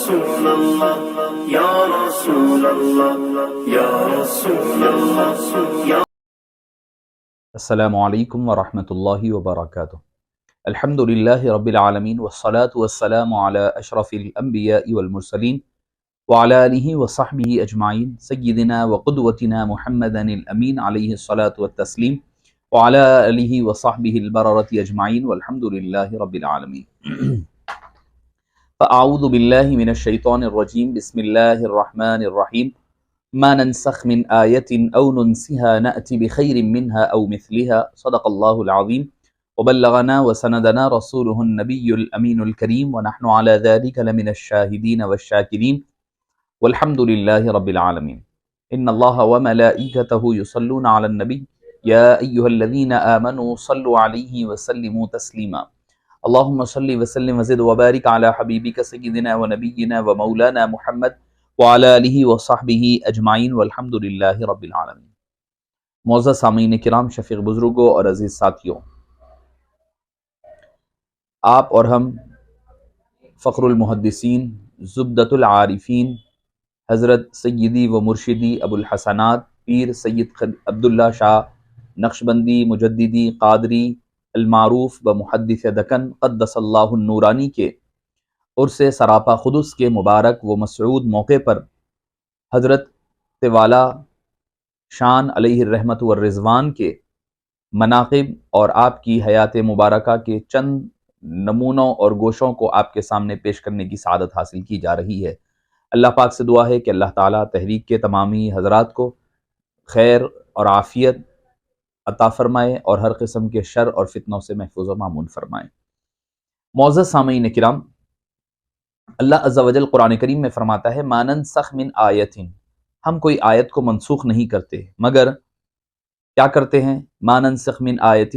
رسول اللہ یا رسول اللہ یا رسول اللہ یا السلام علیکم ورحمۃ اللہ وبرکاتہ۔ الحمد للہ رب العالمین والصلاة والسلام علی اشرف الانبیاء والمرسلین وعلی آلہ وصحبہ اجمعین سیدنا وقدوتنا محمد الامین علیہ الصلاة والتسلیم وعلی آلہ وصحبہ البررۃ اجمعین والحمد للہ رب العالمین۔ فاعوذ باللہ من الشیطان الرجیم، بسم اللہ الرحمن الرحیم۔ ما ننسخ من آیت او ننسها نأتی بخیر منها او مثلها صدق اللہ العظیم وبلغنا وسندنا رسوله النبی الامین الکریم ونحن على ذلك لمن الشاہدین والشاکرین والحمد للہ رب العالمین۔ ان اللہ وملائکته یصلون علی النبی یا ایها الذین آمنوا صلوا علیہ وسلموا تسلیما۔ اللہم صل وسلم وزد وبارک علی حبیبک سیدنا ونبینا ومولانا محمد وعلی آلہ وصحبہ اجمعین والحمد للہ رب العالمین۔ معزز سامعین کرام، شفیق بزرگوں اور عزیز ساتھیوں، آپ اور ہم فخر المحدثین زبدۃ العارفین حضرت سیدی و مرشدی ابو الحسنات پیر سید عبداللہ شاہ نقشبندی مجددی قادری المعروف بمحدث دکن قدس اللہ النورانی کے عرس سراپا قدس کے مبارک و مسعود موقع پر حضرت والا شان علیہ الرحمت والرضوان کے مناقب اور آپ کی حیات مبارکہ کے چند نمونوں اور گوشوں کو آپ کے سامنے پیش کرنے کی سعادت حاصل کی جا رہی ہے۔ اللہ پاک سے دعا ہے کہ اللہ تعالیٰ تحریک کے تمامی حضرات کو خیر اور عافیت عطا فرمائے اور ہر قسم کے شر اور فتنوں سے محفوظ و مامون فرمائے۔ معزز سامعین کرام، اللہ عز و جل قرآن کریم میں فرماتا ہے ما ننسخ من آیت، ہم کوئی آیت کو منسوخ نہیں کرتے، مگر کیا کرتے ہیں؟ ما ننسخ من آیت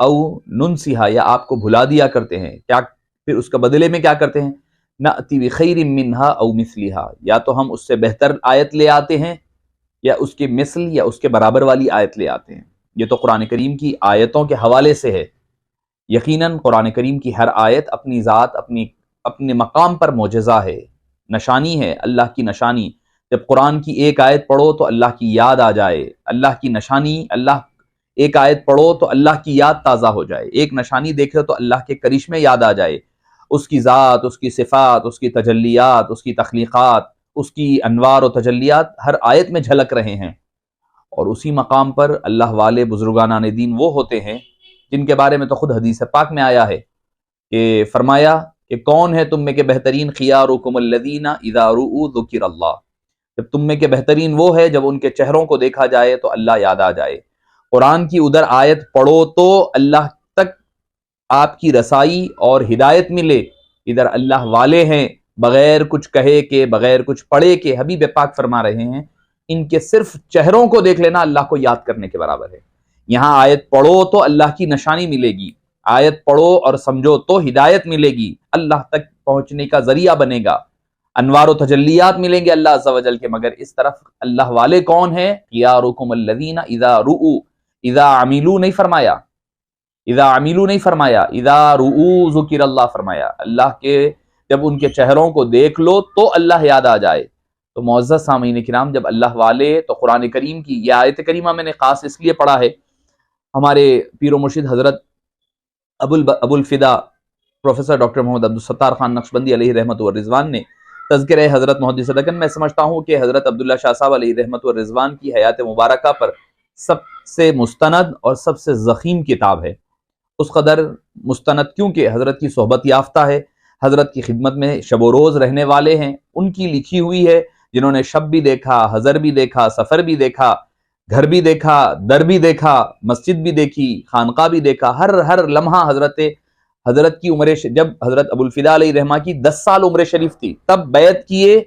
او ننسیہا، یا آپ کو بھلا دیا کرتے ہیں، کیا پھر اس کا بدلے میں کیا کرتے ہیں؟ نأتی بخیر منہا او مثلہا، یا تو ہم اس سے بہتر آیت لے آتے ہیں یا اس کے مثل یا اس کے برابر والی آیت لے آتے ہیں۔ یہ تو قرآن کریم کی آیتوں کے حوالے سے ہے۔ یقیناً قرآن کریم کی ہر آیت اپنی ذات اپنے مقام پر معجزہ ہے، نشانی ہے، اللہ کی نشانی۔ جب قرآن کی ایک آیت پڑھو تو اللہ کی یاد آ جائے، اللہ کی نشانی، ایک آیت پڑھو تو اللہ کی یاد تازہ ہو جائے، ایک نشانی دیکھو تو اللہ کے کرشمے یاد آ جائے، اس کی ذات، اس کی صفات، اس کی تجلیات، اس کی تخلیقات، اس کی انوار و تجلیات ہر آیت میں جھلک رہے ہیں۔ اور اسی مقام پر اللہ والے بزرگانان دین وہ ہوتے ہیں جن کے بارے میں تو خود حدیث پاک میں آیا ہے کہ فرمایا کہ کون ہے تم میں کے بہترین؟ خیارکم الذین اذا رؤوا ذکر اللہ، جب تم میں کے بہترین وہ ہے جب ان کے چہروں کو دیکھا جائے تو اللہ یاد آ جائے۔ قرآن کی ادھر آیت پڑھو تو اللہ تک آپ کی رسائی اور ہدایت ملے، ادھر اللہ والے ہیں، بغیر کچھ کہے کے، بغیر کچھ پڑھے کے، حبیب پاک فرما رہے ہیں ان کے صرف چہروں کو دیکھ لینا اللہ کو یاد کرنے کے برابر ہے۔ یہاں آیت پڑھو تو اللہ کی نشانی ملے گی، آیت پڑھو اور سمجھو تو ہدایت ملے گی، اللہ تک پہنچنے کا ذریعہ بنے گا، انوار و تجلیات ملیں گے اللہ عز و جل کے۔ مگر اس طرف اللہ والے کون ہیں؟ خیارکم الذین اذا رؤوا، اذا عملوا نہیں فرمایا، اذا عملوا نہیں فرمایا، اذا رؤوا ذکر اللہ فرمایا، اللہ کے جب ان کے چہروں کو دیکھ لو تو اللہ یاد آ جائے۔ تو معزز سامعین کرام، جب اللہ والے، تو قرآن کریم کی یہ آیت کریمہ میں نے خاص اس لیے پڑھا ہے، ہمارے پیر و مرشد حضرت ابو الفدا پروفیسر ڈاکٹر محمد عبدالستار خان نقشبندی علیہ رحمت والرضوان نے تذکرہ حضرت محدث دکن میں سمجھتا ہوں کہ حضرت عبداللہ شاہ صاحب علیہ رحمت والرضوان کی حیات مبارکہ پر سب سے مستند اور سب سے ضخیم کتاب ہے۔ اس قدر مستند کیونکہ حضرت کی صحبت یافتہ ہے، حضرت کی خدمت میں شب و روز رہنے والے ہیں، ان کی لکھی ہوئی ہے، جنہوں نے شب بھی دیکھا، حضر بھی دیکھا، سفر بھی دیکھا، گھر بھی دیکھا، در بھی دیکھا، مسجد بھی دیکھی، خانقاہ بھی دیکھا، ہر لمحہ حضرت کی عمر، جب حضرت ابو الفدا علیہ رحمہ کی 10 سال عمر شریف تھی تب بیعت کیے،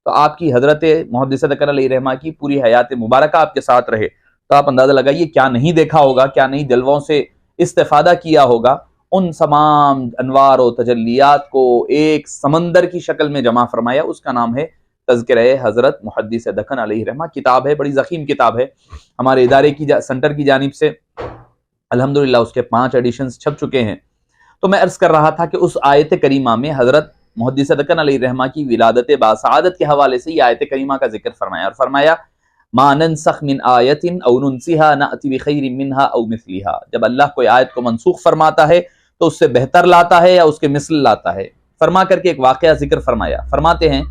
تو آپ کی حضرت محدث دکن علیہ رحمہ کی پوری حیات مبارکہ آپ کے ساتھ رہے، تو آپ اندازہ لگائیے کیا نہیں دیکھا ہوگا، کیا نہیں جلووں سے استفادہ کیا ہوگا۔ ان تمام انوار و تجلیات کو ایک سمندر کی شکل میں جمع فرمایا، اس کا نام ہے تذکرہ حضرت محدث دکن علیہ رحمہ۔ کتاب ہے، بڑی ضخیم کتاب ہے، ہمارے ادارے کی سینٹر کی جانب سے الحمدللہ اس کے 5 ایڈیشنز چھپ چکے ہیں۔ تو میں عرض کر رہا تھا کہ اس آیت کریمہ میں حضرت محدث دکن علیہ الرحمہ کی ولادت باسعادت کے حوالے سے یہ آیت کریمہ کا ذکر فرمایا، اور فرمایا ما ننسخ من آیت او ننسها نأتی بخیر منها او مثلها، جب اللہ کوئی آیت کو منسوخ فرماتا ہے تو اس سے بہتر لاتا ہے یا اس کے مثل لاتا ہے۔ فرما کر کے ایک واقعہ ذکر فرمایا، فرماتے ہیں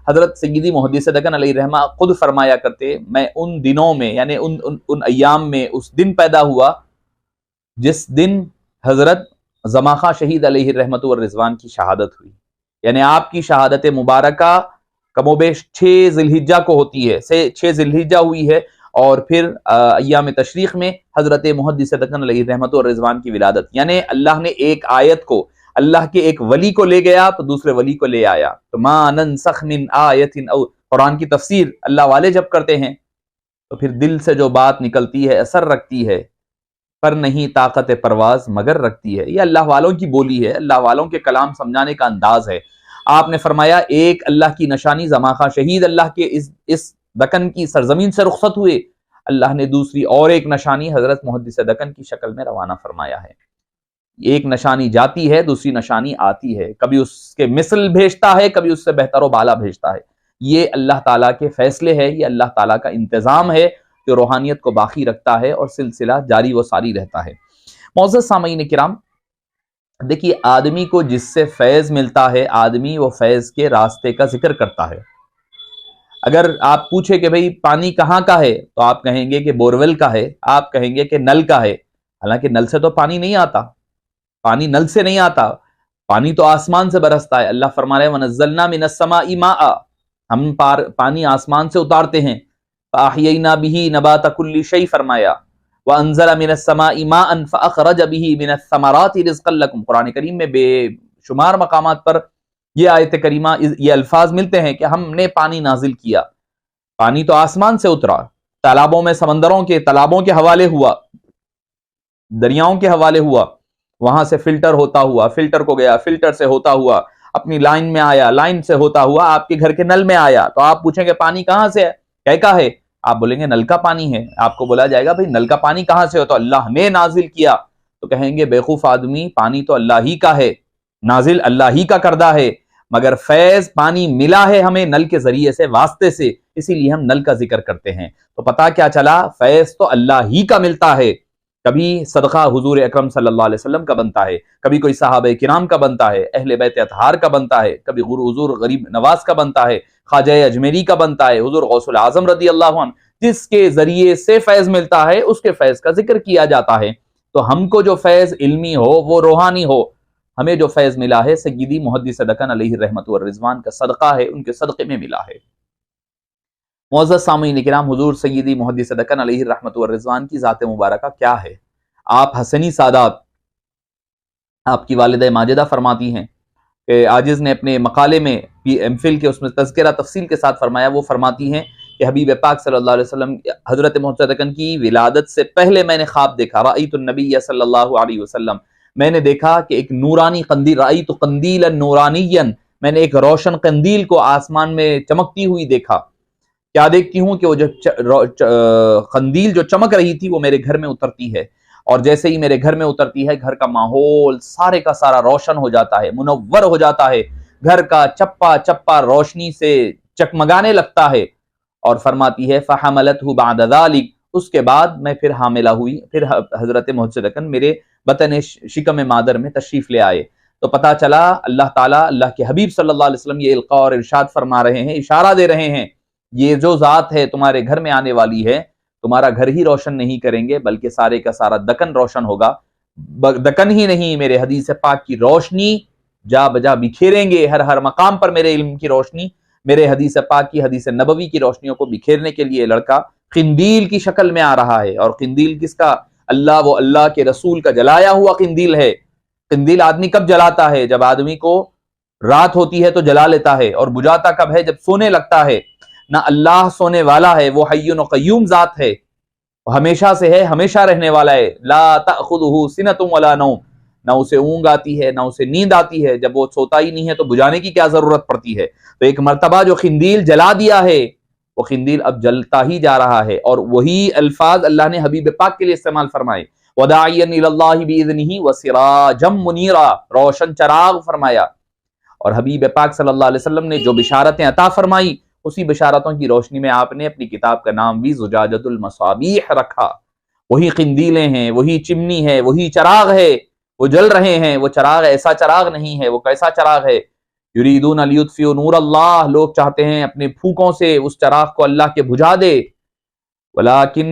حضرت سیدی محدث دکن علیہ الرحمہ خود فرمایا کرتے، میں ان دنوں میں یعنی ان ایام میں اس دن پیدا ہوا جس دن حضرت زماخہ شہید علیہ الرحمۃ والرضوان کی شہادت ہوئی، یعنی آپ کی شہادت مبارکہ کم و بیش 6 ذی الحجہ کو ہوتی ہے، 6 ذی الحجہ ہوئی ہے، اور پھر ایام تشریق میں حضرت محدث دکن علیہ الرحمۃ والرضوان کی ولادت، یعنی اللہ نے ایک آیت کو اللہ کے ایک ولی کو لے گیا تو دوسرے ولی کو لے آیا۔ تو ما ننسخ من آیت، او قرآن کی تفسیر اللہ والے جب کرتے ہیں تو پھر دل سے جو بات نکلتی ہے اثر رکھتی ہے، پر نہیں طاقت پرواز مگر رکھتی ہے۔ یہ اللہ والوں کی بولی ہے، اللہ والوں کے کلام سمجھانے کا انداز ہے۔ آپ نے فرمایا ایک اللہ کی نشانی زماخہ شہید اللہ کے اس دکن کی سرزمین سے رخصت ہوئے، اللہ نے دوسری اور ایک نشانی حضرت محدث دکن کی شکل میں روانہ فرمایا ہے۔ ایک نشانی جاتی ہے، دوسری نشانی آتی ہے، کبھی اس کے مثل بھیجتا ہے، کبھی اس سے بہتر و بالا بھیجتا ہے۔ یہ اللہ تعالیٰ کے فیصلے ہے، یہ اللہ تعالیٰ کا انتظام ہے جو روحانیت کو باقی رکھتا ہے اور سلسلہ جاری و ساری رہتا ہے۔ معزز سامعین کرام، دیکھیے آدمی کو جس سے فیض ملتا ہے آدمی وہ فیض کے راستے کا ذکر کرتا ہے۔ اگر آپ پوچھے کہ بھئی پانی کہاں کا ہے تو آپ کہیں گے کہ بورویل کا ہے، آپ کہیں گے کہ نل کا ہے، حالانکہ نل سے تو پانی نہیں آتا، پانی نل سے نہیں آتا، پانی تو آسمان سے برستا ہے۔ اللہ فرما رہے ہیں وَنَزَّلْنَا مِنَ السَّمَاءِ مَاءً، ہم پانی آسمان سے اتارتے ہیں، فَأَحْيَيْنَا بِهِ نَبَاتَ كُلِّ شَيْءٍ فرمایا، وَأَنزَلَ مِنَ السَّمَاءِ مَاءً فَأَخْرَجَ بِهِ مِنَ الثَّمَرَاتِ رِزْقًا لَكُمْ۔ قرآن کریم میں بے شمار مقامات پر یہ آیت کریمہ یہ الفاظ ملتے ہیں کہ ہم نے پانی نازل کیا۔ پانی تو آسمان سے اترا، تالابوں میں سمندروں کے تالابوں کے حوالے ہوا، دریاؤں کے حوالے ہوا، وہاں سے فلٹر ہوتا ہوا، فلٹر کو گیا، فلٹر سے ہوتا ہوا اپنی لائن میں آیا، لائن سے ہوتا ہوا آپ کے گھر کے نل میں آیا۔ تو آپ پوچھیں گے پانی کہاں سے ہے، کہے کا ہے؟ آپ بولیں گے نل کا پانی ہے۔ آپ کو بولا جائے گا بھئی نل کا پانی کہاں سے ہو؟ تو اللہ نے نازل کیا۔ تو کہیں گے بیوقوف آدمی، پانی تو اللہ ہی کا ہے، نازل اللہ ہی کا کردہ ہے، مگر فیض پانی ملا ہے ہمیں نل کے ذریعے سے، واسطے سے، اسی لیے ہم نل کا ذکر کرتے ہیں۔ تو پتہ کیا چلا، فیض تو اللہ ہی کا ملتا ہے۔ کبھی صدقہ حضور اکرم صلی اللہ علیہ وسلم کا بنتا ہے، کبھی کوئی صحابہ کرام کا بنتا ہے، اہل بیت اطہار کا بنتا ہے، کبھی حضور غریب نواز کا بنتا ہے، خواجہ اجمیری کا بنتا ہے، حضور غوث العظم رضی اللہ عنہ، جس کے ذریعے سے فیض ملتا ہے اس کے فیض کا ذکر کیا جاتا ہے۔ تو ہم کو جو فیض علمی ہو وہ روحانی ہو، ہمیں جو فیض ملا ہے سیدی محدث دکن علیہ الرحمۃ والرضوان کا صدقہ ہے، ان کے صدقے میں ملا ہے۔ معزز سامعین کرام، حضور سیدی محدث دکن علیہ الرحمۃ والرضوان کی ذات مبارکہ کیا ہے؟ آپ حسنی سادات، آپ کی والدہ ماجدہ فرماتی ہیں کہ عاجز نے اپنے مقالے میں ایم فل کے اس میں تذکرہ تفصیل کے ساتھ فرمایا، وہ فرماتی ہیں کہ حبیب پاک صلی اللہ علیہ وسلم حضرت محدث دکن کی ولادت سے پہلے میں نے خواب دیکھا، رأیت النبی صلی اللہ علیہ وسلم، میں نے دیکھا کہ ایک نورانی قندیل، رأیت قندیلا نورانیا، میں نے ایک روشن قندیل کو آسمان میں چمکتی ہوئی دیکھا۔ کیا دیکھتی ہوں کہ وہ جو قندیل جو چمک رہی تھی وہ میرے گھر میں اترتی ہے، اور جیسے ہی میرے گھر میں اترتی ہے گھر کا ماحول سارے کا سارا روشن ہو جاتا ہے، منور ہو جاتا ہے، گھر کا چپا چپا روشنی سے چکمگانے لگتا ہے۔ اور فرماتی ہے فحملته بعد ذلك، اس کے بعد میں پھر حاملہ ہوئی، پھر حضرت محدث دکن میرے بطن شکم مادر میں تشریف لے آئے۔ تو پتہ چلا اللہ تعالیٰ، اللہ کے حبیب صلی اللہ علیہ وسلم یہ القاء اور ارشاد فرما رہے ہیں، اشارہ دے رہے ہیں، یہ جو ذات ہے تمہارے گھر میں آنے والی ہے، تمہارا گھر ہی روشن نہیں کریں گے بلکہ سارے کا سارا دکن روشن ہوگا۔ دکن ہی نہیں، میرے حدیث پاک کی روشنی جا بجا بکھیریں گے، ہر مقام پر میرے علم کی روشنی، میرے حدیث پاک کی، حدیث نبوی کی روشنیوں کو بکھیرنے کے لیے لڑکا قندیل کی شکل میں آ رہا ہے۔ اور قندیل کس کا؟ اللہ، وہ اللہ کے رسول کا جلایا ہوا قندیل ہے۔ قندیل آدمی کب جلاتا ہے؟ جب آدمی کو رات ہوتی ہے تو جلا لیتا ہے، اور بجھاتا کب ہے؟ جب سونے لگتا ہے۔ نہ اللہ سونے والا ہے، وہ حی و قیوم ذات ہے، وہ ہمیشہ سے ہے، ہمیشہ رہنے والا ہے۔ لا تأخذہ سنۃ ولا نوم، نہ اسے اونگ آتی ہے نہ اسے نیند آتی ہے، جب وہ سوتا ہی نہیں ہے تو بجھانے کی کیا ضرورت پڑتی ہے؟ تو ایک مرتبہ جو قندیل جلا دیا ہے وہ قندیل اب جلتا ہی جا رہا ہے، اور وہی الفاظ اللہ نے حبیب پاک کے لیے استعمال فرمائے، وداعیا الی اللہ باذنہ وسراجا منیرا، روشن چراغ فرمایا، اور حبیب پاک صلی اللہ علیہ وسلم نے جو بشارتیں عطا فرمائی اسی بشارتوں کی روشنی میں آپ نے اپنی کتاب کا نام بھی زجاجۃ المصابیح رکھا۔ وہی قندیلیں ہیں، وہی چمنی ہے، وہی چراغ ہے، وہ جل رہے ہیں۔ وہ چراغ ایسا چراغ نہیں ہے، وہ کیسا چراغ ہے؟ یریدون لیطفئوا نور اللہ، لوگ چاہتے ہیں اپنے پھوکوں سے اس چراغ کو اللہ کے بجھا دے۔ ولیکن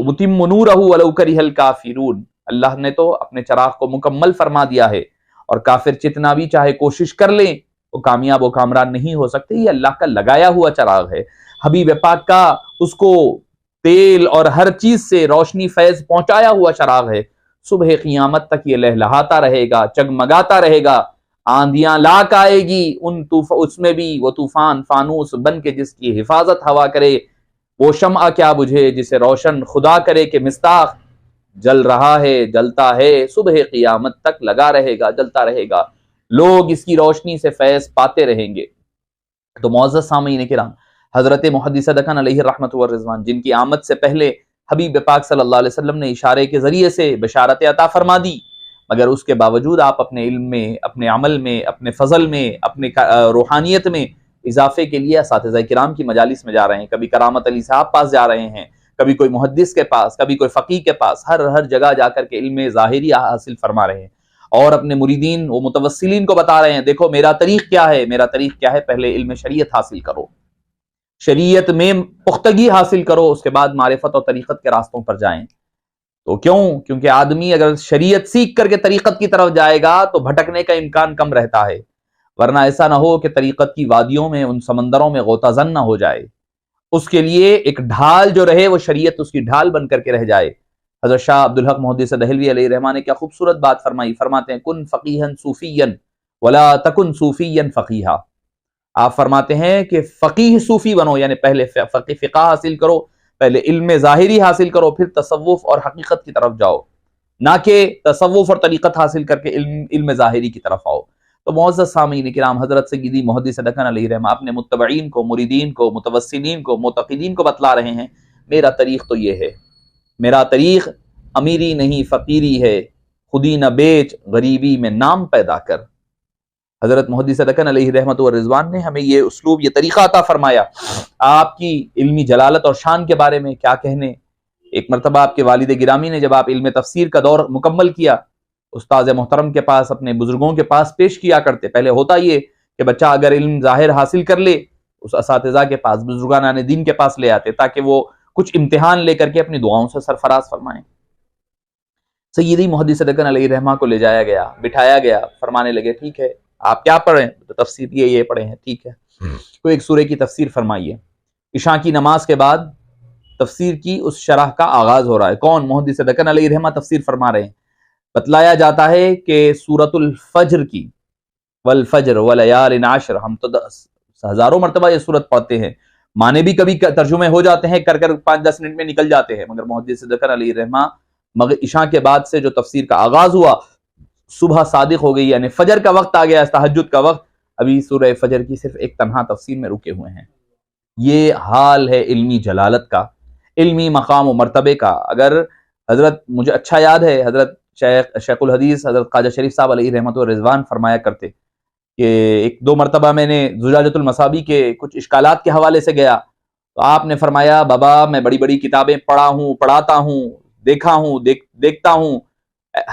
متم نورہ ولو کرہ الکافرون، اللہ نے تو اپنے چراغ کو مکمل فرما دیا ہے، اور کافر جتنا بھی چاہے کوشش کر لیں وہ کامیاب و کامران نہیں ہو سکتے۔ یہ اللہ کا لگایا ہوا چراغ ہے، حبیب پاک کا اس کو تیل اور ہر چیز سے روشنی فیض پہنچایا ہوا چراغ ہے۔ صبح قیامت تک یہ لہلہاتا رہے گا، جگمگاتا رہے گا، آندیاں لاک آئے گی، اس میں بھی وہ طوفان فانوس بن کے جس کی حفاظت ہوا کرے، وہ شمع کیا بجھے جسے روشن خدا کرے کہ مصداق جل رہا ہے، جلتا ہے، صبح قیامت تک لگا رہے گا، جلتا رہے گا، لوگ اس کی روشنی سے فیض پاتے رہیں گے۔ تو معزز سامعین کرام، حضرت محدث دکن علیہ الرحمۃ والرضوان، جن کی آمد سے پہلے حبیب پاک صلی اللہ علیہ وسلم نے اشارے کے ذریعے سے بشارت عطا فرما دی، مگر اس کے باوجود آپ اپنے علم میں، اپنے عمل میں، اپنے فضل میں، اپنے روحانیت میں اضافے کے لیے اساتذہ کرام کی مجالس میں جا رہے ہیں، کبھی کرامت علی صاحب پاس جا رہے ہیں، کبھی کوئی محدث کے پاس، کبھی کوئی فقیہ کے پاس، ہر جگہ جا کر کے علم ظاہری حاصل فرما رہے ہیں، اور اپنے مریدین و متوسلین کو بتا رہے ہیں دیکھو میرا طریق کیا ہے، میرا طریق کیا ہے، پہلے علم شریعت حاصل کرو، شریعت میں پختگی حاصل کرو، اس کے بعد معرفت اور طریقت کے راستوں پر جائیں۔ تو کیوں؟ کیونکہ آدمی اگر شریعت سیکھ کر کے طریقت کی طرف جائے گا تو بھٹکنے کا امکان کم رہتا ہے، ورنہ ایسا نہ ہو کہ طریقت کی وادیوں میں، ان سمندروں میں غوطہ زن نہ ہو جائے۔ اس کے لیے ایک ڈھال جو رہے وہ شریعت اس کی ڈھال بن کر کے رہ جائے۔ حضرت شاہ عبدالحق محدث دہلوی علیہ الرحمہ نے کیا خوبصورت بات فرمائی، فرماتے ہیں کن فقیہا صوفیا ولا تکن صوفیا فقیہا۔ آپ فرماتے ہیں کہ فقیہ صوفی بنو، یعنی پہلے فقہ حاصل کرو، پہلے علم ظاہری حاصل کرو، پھر تصوف اور حقیقت کی طرف جاؤ، نہ کہ تصوف اور طریقت حاصل کر کے علم ظاہری کی طرف آؤ۔ تو معزز سامعین کرام، حضرت سیدی محدث دکن علیہ الرحمہ اپنے متبعین کو، مریدین کو، متوسلین کو، معتقدین کو بتلا رہے ہیں میرا طریق تو یہ ہے، میرا طریق امیری نہیں فقیری ہے، خودی نہ بیچ غریبی میں نام پیدا کر۔ حضرت محدث دکن علیہ رحمت والرضوان نے ہمیں یہ اسلوب، یہ طریقہ عطا فرمایا۔ آپ کی علمی جلالت اور شان کے بارے میں کیا کہنے، ایک مرتبہ آپ کے والد گرامی نے جب آپ علم تفسیر کا دور مکمل کیا، استاد محترم کے پاس، اپنے بزرگوں کے پاس پیش کیا کرتے۔ پہلے ہوتا یہ کہ بچہ اگر علم ظاہر حاصل کر لے اس اساتذہ کے پاس، بزرگان دین کے پاس لے آتے تاکہ وہ کچھ امتحان لے کر کے اپنی دعاؤں سے سرفراز فرمائیں۔ سیدی محدث دکن علیہ رحمہ کو لے جایا گیا، بٹھایا گیا، فرمانے لگے ٹھیک ہے آپ کیا پڑھیں؟ تو تفسیر یہ پڑھے ہیں، ٹھیک ہے کوئی ایک سورہ کی تفسیر فرمائیے۔ عشاء کی نماز کے بعد تفسیر کی اس شرح کا آغاز ہو رہا ہے، کون؟ محدث دکن علیہ رحمہ تفسیر فرما رہے ہیں۔ بتلایا جاتا ہے کہ سورۃ الفجر کی، والفجر ولیال عشر، ہم تو ہزاروں مرتبہ یہ سورت پڑھتے ہیں، معنی بھی کبھی ترجمے ہو جاتے ہیں، کر 5-10 منٹ میں نکل جاتے ہیں، مگر محدث دکن علیہ رحمہ عشاء کے بعد سے جو تفسیر کا آغاز ہوا، صبح صادق ہو گئی، یعنی فجر کا وقت آ گیا، تہجد کا وقت، ابھی سورہ فجر کی صرف ایک تنہا تفسیر میں رکے ہوئے ہیں۔ یہ حال ہے علمی جلالت کا، علمی مقام و مرتبے کا۔ اگر حضرت، مجھے اچھا یاد ہے، حضرت شیخ الحدیث حضرت خواجہ شریف صاحب علیہ رحمت و رضوان فرمایا کرتے کہ ایک دو مرتبہ میں نے زجاجۃ المصابیح کے کچھ اشکالات کے حوالے سے گیا تو آپ نے فرمایا بابا میں بڑی بڑی کتابیں پڑھا ہوں، پڑھاتا ہوں، دیکھا ہوں، دیکھتا ہوں،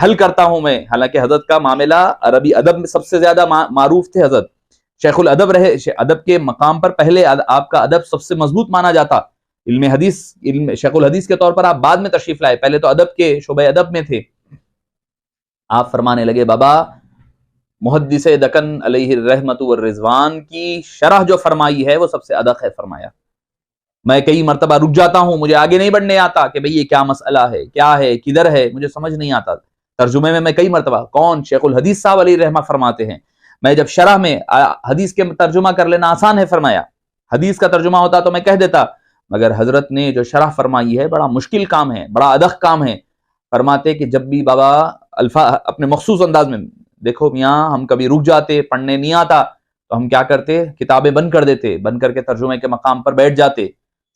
حل کرتا ہوں میں۔ حالانکہ حضرت کا معاملہ عربی ادب میں سب سے زیادہ معروف تھے، حضرت شیخ الادب رہے، ادب کے مقام پر پہلے آپ کا ادب سب سے مضبوط مانا جاتا، علم حدیث، علم شیخ الحدیث کے طور پر آپ بعد میں تشریف لائے، پہلے تو ادب کے شعبہ ادب میں تھے۔ آپ فرمانے لگے بابا محدث دکن علیہ الرحمت والرضوان کی شرح جو فرمائی ہے وہ سب سے ادق ہے، فرمایا میں کئی مرتبہ رک جاتا ہوں، مجھے آگے نہیں بڑھنے آتا کہ بھئی یہ کیا مسئلہ ہے، کیا ہے، کدھر ہے، مجھے سمجھ نہیں آتا۔ ترجمے میں کئی مرتبہ، کون؟ شیخ الحدیث صاحب علیہ رحمہ فرماتے ہیں میں جب شرح میں حدیث کے ترجمہ کر لینا آسان ہے، فرمایا حدیث کا ترجمہ ہوتا تو میں کہہ دیتا، مگر حضرت نے جو شرح فرمائی ہے بڑا مشکل کام ہے، بڑا ادق کام ہے۔ فرماتے کہ جب بھی بابا اپنے مخصوص انداز میں، دیکھو میاں ہم کبھی رک جاتے، پڑھنے نہیں آتا تو ہم کیا کرتے، کتابیں بند کر دیتے، بند کر کے ترجمے کے مقام پر بیٹھ جاتے،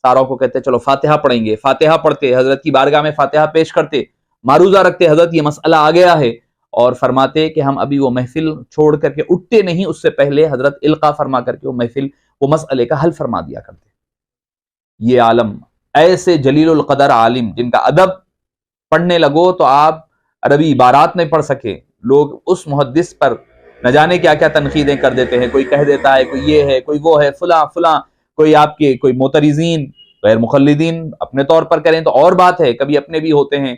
ساروں کو کہتے چلو فاتحہ پڑھیں گے، فاتحہ پڑھتے، حضرت کی بارگاہ میں فاتحہ پیش کرتے، معروضہ رکھتے، حضرت یہ مسئلہ آ گیا ہے، اور فرماتے کہ ہم ابھی وہ محفل چھوڑ کر کے اٹھتے نہیں، اس سے پہلے حضرت القا فرما کر کے وہ محفل، وہ مسئلے کا حل فرما دیا کرتے۔ یہ عالم ایسے جلیل القدر عالم جن کا ادب پڑھنے لگو تو آپ عربی عبارات نہیں پڑھ سکے، لوگ اس محدث پر نہ جانے کیا کیا تنقیدیں کر دیتے ہیں، کوئی کہہ دیتا ہے کوئی یہ ہے کوئی وہ ہے فلاں فلاں، کوئی آپ کے کوئی معترضین غیر مخلدین اپنے طور پر کریں تو اور بات ہے، کبھی اپنے بھی ہوتے ہیں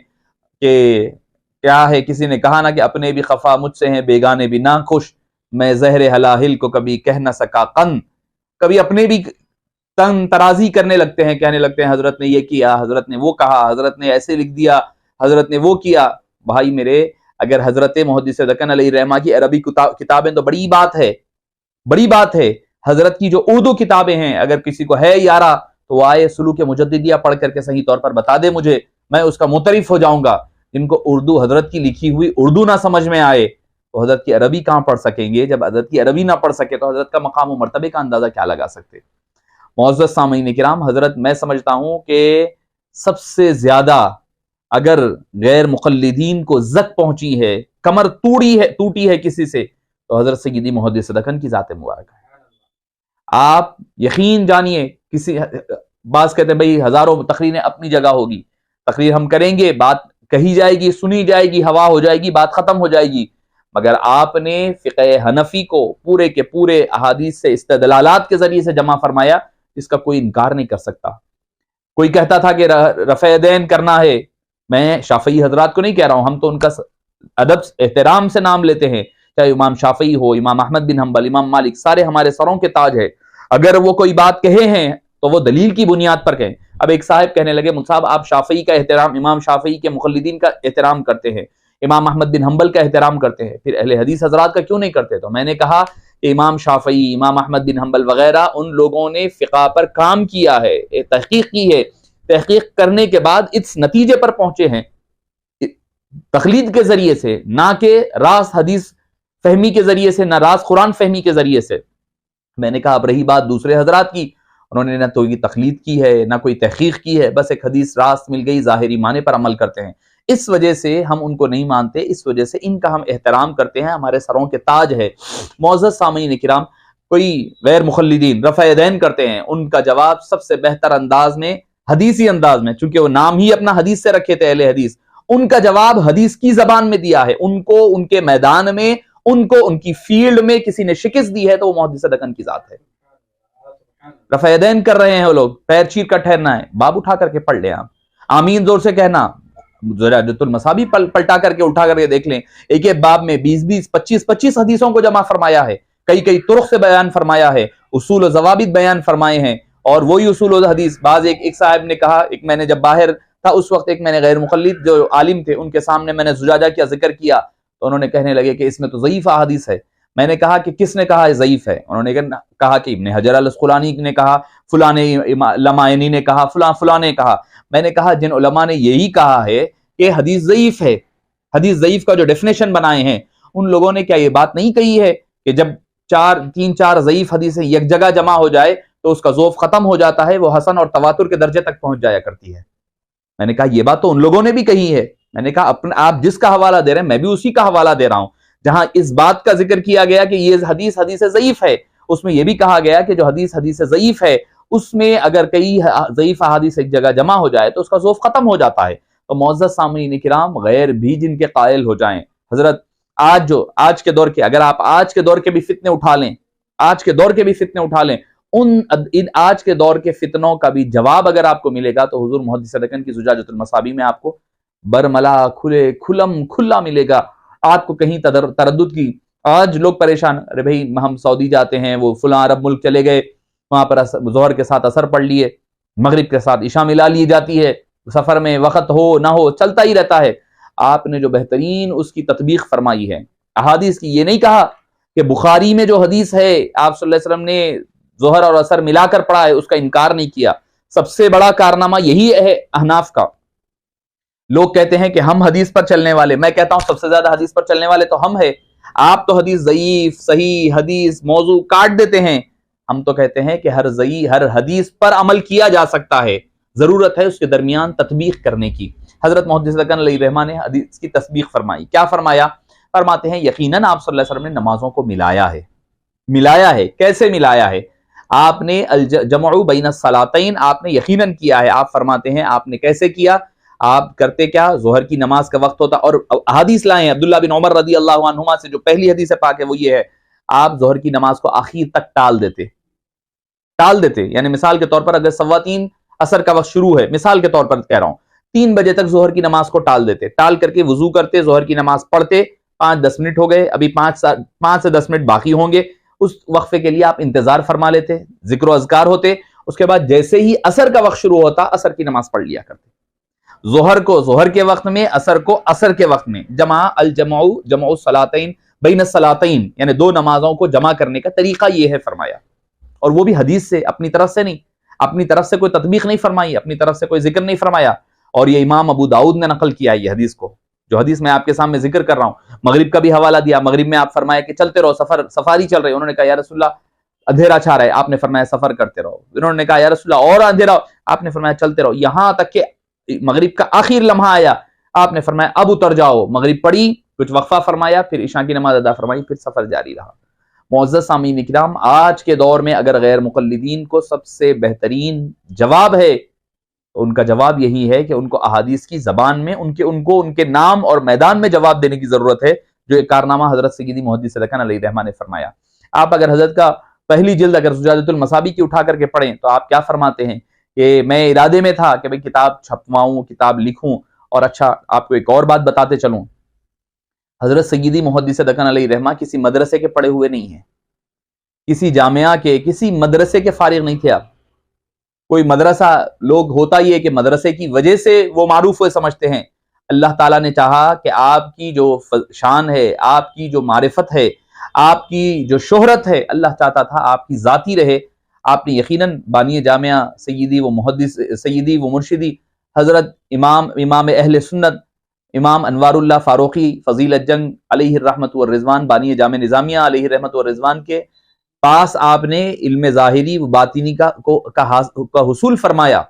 کہ کیا ہے، کسی نے کہا نا کہ اپنے بھی خفا مجھ سے ہیں بیگانے بھی ناخوش، میں زہر ہلاہل کو کبھی کہہ نہ سکا قن، کبھی اپنے بھی تن ترازی کرنے لگتے ہیں، کہنے لگتے ہیں حضرت نے یہ کیا، حضرت نے وہ کہا، حضرت نے ایسے لکھ دیا، حضرت نے وہ کیا۔ بھائی میرے، اگر حضرت محدث دکن علیہ الرحمہ کی عربی کتابیں تو بڑی بات ہے، بڑی بات ہے، حضرت کی جو اردو کتابیں ہیں اگر کسی کو ہے یارہ تو وہ آئے سلوک مجددیہ پڑھ کر کے صحیح طور پر بتا دے مجھے، میں اس کا معترف ہو جاؤں گا۔ جن کو اردو حضرت کی لکھی ہوئی اردو نہ سمجھ میں آئے تو حضرت کی عربی کہاں پڑھ سکیں گے؟ جب حضرت کی عربی نہ پڑھ سکے تو حضرت کا مقام و مرتبے کا اندازہ کیا لگا سکتے؟ معزز سامعین کرام، حضرت میں سمجھتا ہوں کہ سب سے زیادہ اگر غیر مقلدین کو زک پہنچی ہے، کمر ٹوٹی ہے کسی سے، تو حضرت سیدی محدث دکن کی ذات مبارک ہے۔ آپ یقین جانیے، کسی بعض کہتے ہیں بھئی ہزاروں تقریریں اپنی جگہ ہوگی، تقریر ہم کریں گے، بات کہی جائے گی، سنی جائے گی، ہوا ہو جائے گی، بات ختم ہو جائے گی، مگر آپ نے فقہ حنفی کو پورے کے پورے احادیث سے استدلالات کے ذریعے سے جمع فرمایا، اس کا کوئی انکار نہیں کر سکتا۔ کوئی کہتا تھا کہ رفع یدین کرنا ہے، میں شافعی حضرات کو نہیں کہہ رہا ہوں، ہم تو ان کا ادب احترام سے نام لیتے ہیں، چاہے امام شافعی ہو، امام احمد بن حنبل، امام مالک، سارے ہمارے سروں کے تاج ہے، اگر وہ کوئی بات کہے ہیں تو وہ دلیل کی بنیاد پر کہیں۔ اب ایک صاحب کہنے لگے مصعب آپ شافعی کا احترام، امام شافعی کے مخلدین کا احترام کرتے ہیں، امام احمد بن حنبل کا احترام کرتے ہیں، پھر اہل حدیث حضرات کا کیوں نہیں کرتے؟ تو میں نے کہا کہ امام شافعی، امام احمد بن حنبل وغیرہ ان لوگوں نے فقہ پر کام کیا ہے، تحقیق کی ہے، تحقیق کرنے کے بعد اس نتیجے پر پہنچے ہیں تقلید کے ذریعے سے، نہ کہ راست حدیث فہمی کے ذریعے سے، نہ راست قرآن فہمی کے ذریعے سے۔ میں نے کہا اب رہی بات دوسرے حضرات کی، انہوں نے نہ تو یہ تقلید کی ہے نہ کوئی تحقیق کی ہے، بس ایک حدیث راست مل گئی، ظاہری معنی پر عمل کرتے ہیں، اس وجہ سے ہم ان کو نہیں مانتے، اس وجہ سے ان کا ہم احترام کرتے ہیں، ہمارے سروں کے تاج ہے۔ معزز سامعین کرام، کوئی غیر مخلدین رفع یدین کرتے ہیں، ان کا جواب سب سے بہتر انداز میں، حدیثی انداز میں، چونکہ وہ نام ہی اپنا حدیث سے رکھے تھے اہل حدیث، ان کا جواب حدیث کی زبان میں دیا ہے۔ ان کو ان کے میدان میں، ان کو ان کی فیلڈ میں کسی نے شکست دی ہے تو وہ محدث دکن کی ذات ہے۔ رفع یدین کر رہے ہیں وہ لوگ، پیر چیر کر ٹھہرنا ہے، باب اٹھا کر کے پڑھ لیں آپ، آمین زور سے کہنا، زجاجۃ المصابیح پلٹا کر کے اٹھا کر کے دیکھ لیں، ایک ایک باب میں 20 25 حدیثوں کو جمع فرمایا ہے، کئی طرق سے بیان فرمایا ہے، اصول و ضوابط بیان فرمائے ہیں، اور وہی اصول و حدیث بعض ایک صاحب نے کہا، ایک میں نے جب باہر تھا اس وقت ایک میں نے غیر مقلد جو عالم تھے ان کے سامنے میں نے زجاجہ کا ذکر کیا تو انہوں نے کہنے لگے کہ اس میں تو ضعیف احادیث ہے۔ میں نے کہا کہ کس نے کہا ہے ضعیف ہے؟ انہوں نے کہا کہ ابن حجر الاسقلانی نے کہا، فلاں لمائنی نے کہا، فلاں نے کہا۔ میں نے کہا جن علماء نے یہی کہا ہے کہ حدیث ضعیف ہے، حدیث ضعیف کا جو ڈیفینیشن بنائے ہیں، ان لوگوں نے کیا یہ بات نہیں کہی ہے کہ جب 3-4 ضعیف حدیثیں یک جگہ جمع ہو جائے تو اس کا ذوف ختم ہو جاتا ہے، وہ حسن اور تواتر کے درجے تک پہنچ جایا کرتی ہے؟ میں نے کہا یہ بات تو ان لوگوں نے بھی کہی ہے۔ میں نے کہا آپ جس کا حوالہ دے رہے ہیں میں بھی اسی کا حوالہ دے رہا ہوں، جہاں اس بات کا ذکر کیا گیا کہ یہ حدیث ضعیف ہے، اس میں یہ بھی کہا گیا کہ جو حدیث ضعیف ہے اس میں اگر کئی ضعیف احادیث ایک جگہ جمع ہو جائے تو اس کا ذوف ختم ہو جاتا ہے۔ تو معزز سامعین کرام، غیر بھی جن کے قائل ہو جائیں، حضرت آج کے دور کے، اگر آپ آج کے دور کے بھی فتنے اٹھا لیں، آج کے دور کے بھی فتنے اٹھا لیں، ان آج کے دور کے فتنوں کا بھی جواب اگر آپ کو ملے گا تو حضور محدث دکن کی زجاجۃ المصابیح میں آپ کو برملا کھلا ملے گا، آپ کو کہیں تردد کی۔ آج لوگ پریشان، ارے بھائی ہم سعودی جاتے ہیں، وہ فلاں عرب ملک چلے گئے، وہاں پر ظہر کے ساتھ اثر پڑھ لیے، مغرب کے ساتھ عشاء ملا لی جاتی ہے، سفر میں وقت ہو نہ ہو چلتا ہی رہتا ہے۔ آپ نے جو بہترین اس کی تطبیق فرمائی ہے احادیث کی، یہ نہیں کہا کہ بخاری میں جو حدیث ہے آپ صلی اللہ علیہ وسلم نے ظہر اور عصر ملا کر پڑھا ہے اس کا انکار نہیں کیا۔ سب سے بڑا کارنامہ یہی ہے احناف کا۔ لوگ کہتے ہیں کہ ہم حدیث پر چلنے والے، میں کہتا ہوں سب سے زیادہ حدیث پر چلنے والے تو ہم ہیں۔ آپ تو حدیث ضعیف، صحیح، حدیث موضوع کاٹ دیتے ہیں، ہم تو کہتے ہیں کہ ہر حدیث پر عمل کیا جا سکتا ہے، ضرورت ہے اس کے درمیان تطبیق کرنے کی۔ حضرت محدث دکن علیہ الرحمہ نے حدیث کی تطبیق فرمائی، کیا فرمایا؟ فرماتے ہیں یقیناً آپ صلی اللہ علیہ وسلم نے نمازوں کو ملایا ہے. کیسے ملایا ہے؟ آپ نے الجمع بین الصلاتین آپ نے یقیناً کیا ہے. آپ فرماتے ہیں آپ نے کیسے کیا؟ آپ کرتے کیا؟ ظہر کی نماز کا وقت ہوتا، اور حدیث لائے ہیں عبداللہ بن عمر رضی اللہ عنہما سے، جو پہلی حدیث پاک ہے وہ یہ ہے، آپ ظہر کی نماز کو آخر تک ٹال دیتے. یعنی مثال کے طور پر اگر 3:15 عصر کا وقت شروع ہے، مثال کے طور پر کہہ رہا ہوں، 3 بجے تک ظہر کی نماز کو ٹال دیتے، ٹال کر کے وضو کرتے، ظہر کی نماز پڑھتے، 5-10 منٹ ہو گئے، ابھی 5 سے 10 منٹ باقی ہوں گے، اس وقفے کے لیے آپ انتظار فرما لیتے، ذکر و اذکار ہوتے، اس کے بعد جیسے ہی عصر کا وقت شروع ہوتا عصر کی نماز پڑھ لیا کرتے. ظہر کو ظہر کے وقت میں، عصر کو عصر کے وقت میں. جمع الصلاتین بین الصلاتین، یعنی دو نمازوں کو جمع کرنے کا طریقہ یہ ہے فرمایا، اور وہ بھی حدیث سے، اپنی طرف سے نہیں، اپنی طرف سے کوئی تطبیق نہیں فرمائی، اپنی طرف سے کوئی ذکر نہیں فرمایا. اور یہ امام ابو داؤد نے نقل کیا یہ حدیث کو، جو حدیث میں آپ کے سامنے ذکر کر رہا ہوں. مغرب کا بھی حوالہ دیا، مغرب میں آپ فرمایا کہ چلتے رہو، سفاری چل رہے. انہوں نے کہا یا رسول اللہ اندھیرا چھا رہا ہے، آپ نے فرمایا سفر کرتے رہو. انہوں نے کہا یا رسول اللہ اور اندھیرا، آپ نے فرمایا چلتے رہو، یہاں تک کہ مغرب کا آخر لمحہ آیا، آپ نے فرمایا اب اتر جاؤ. مغرب پڑھی، کچھ وقفہ فرمایا، پھر عشاء کی نماز ادا فرمائی، پھر سفر جاری رہا. معزز سامعین اکرام، آج کے دور میں اگر غیر مقلدین کو سب سے بہترین جواب ہے تو ان کا جواب یہی ہے کہ ان کو احادیث کی زبان میں ان کے نام اور میدان میں جواب دینے کی ضرورت ہے، جو ایک کارنامہ حضرت سیدی محدث صدقہ علیہ رحمہ نے فرمایا. آپ اگر حضرت کا پہلی جلد اگر زجاجۃ المصابیح کی اٹھا کر کے پڑھیں تو آپ کیا فرماتے ہیں کہ میں ارادے میں تھا کہ میں کتاب چھپواؤں، کتاب لکھوں. اور اچھا آپ کو ایک اور بات بتاتے چلوں، حضرت سیدی محدث صدقہ علیہ رحمہ کسی مدرسے کے پڑھے ہوئے نہیں ہیں، کسی جامعہ کے، کسی مدرسے کے فارغ نہیں تھے. آپ کوئی مدرسہ، لوگ ہوتا ہی ہے کہ مدرسے کی وجہ سے وہ معروف ہوئے سمجھتے ہیں. اللہ تعالیٰ نے چاہا کہ آپ کی جو شان ہے، آپ کی جو معرفت ہے، آپ کی جو شہرت ہے، اللہ چاہتا تھا آپ کی ذاتی رہے. آپ نے یقیناً بانی جامعہ سیدی و محدث سیدی و مرشدی حضرت امام اہل سنت امام انوار اللہ فاروقی فضیلت جنگ علیہ الرحمت والرضوان بانی جامع نظامیہ علیہ الرحمت والرضوان کے پاس آپ نے علم ظاہری و باطنی کا حصول فرمایا،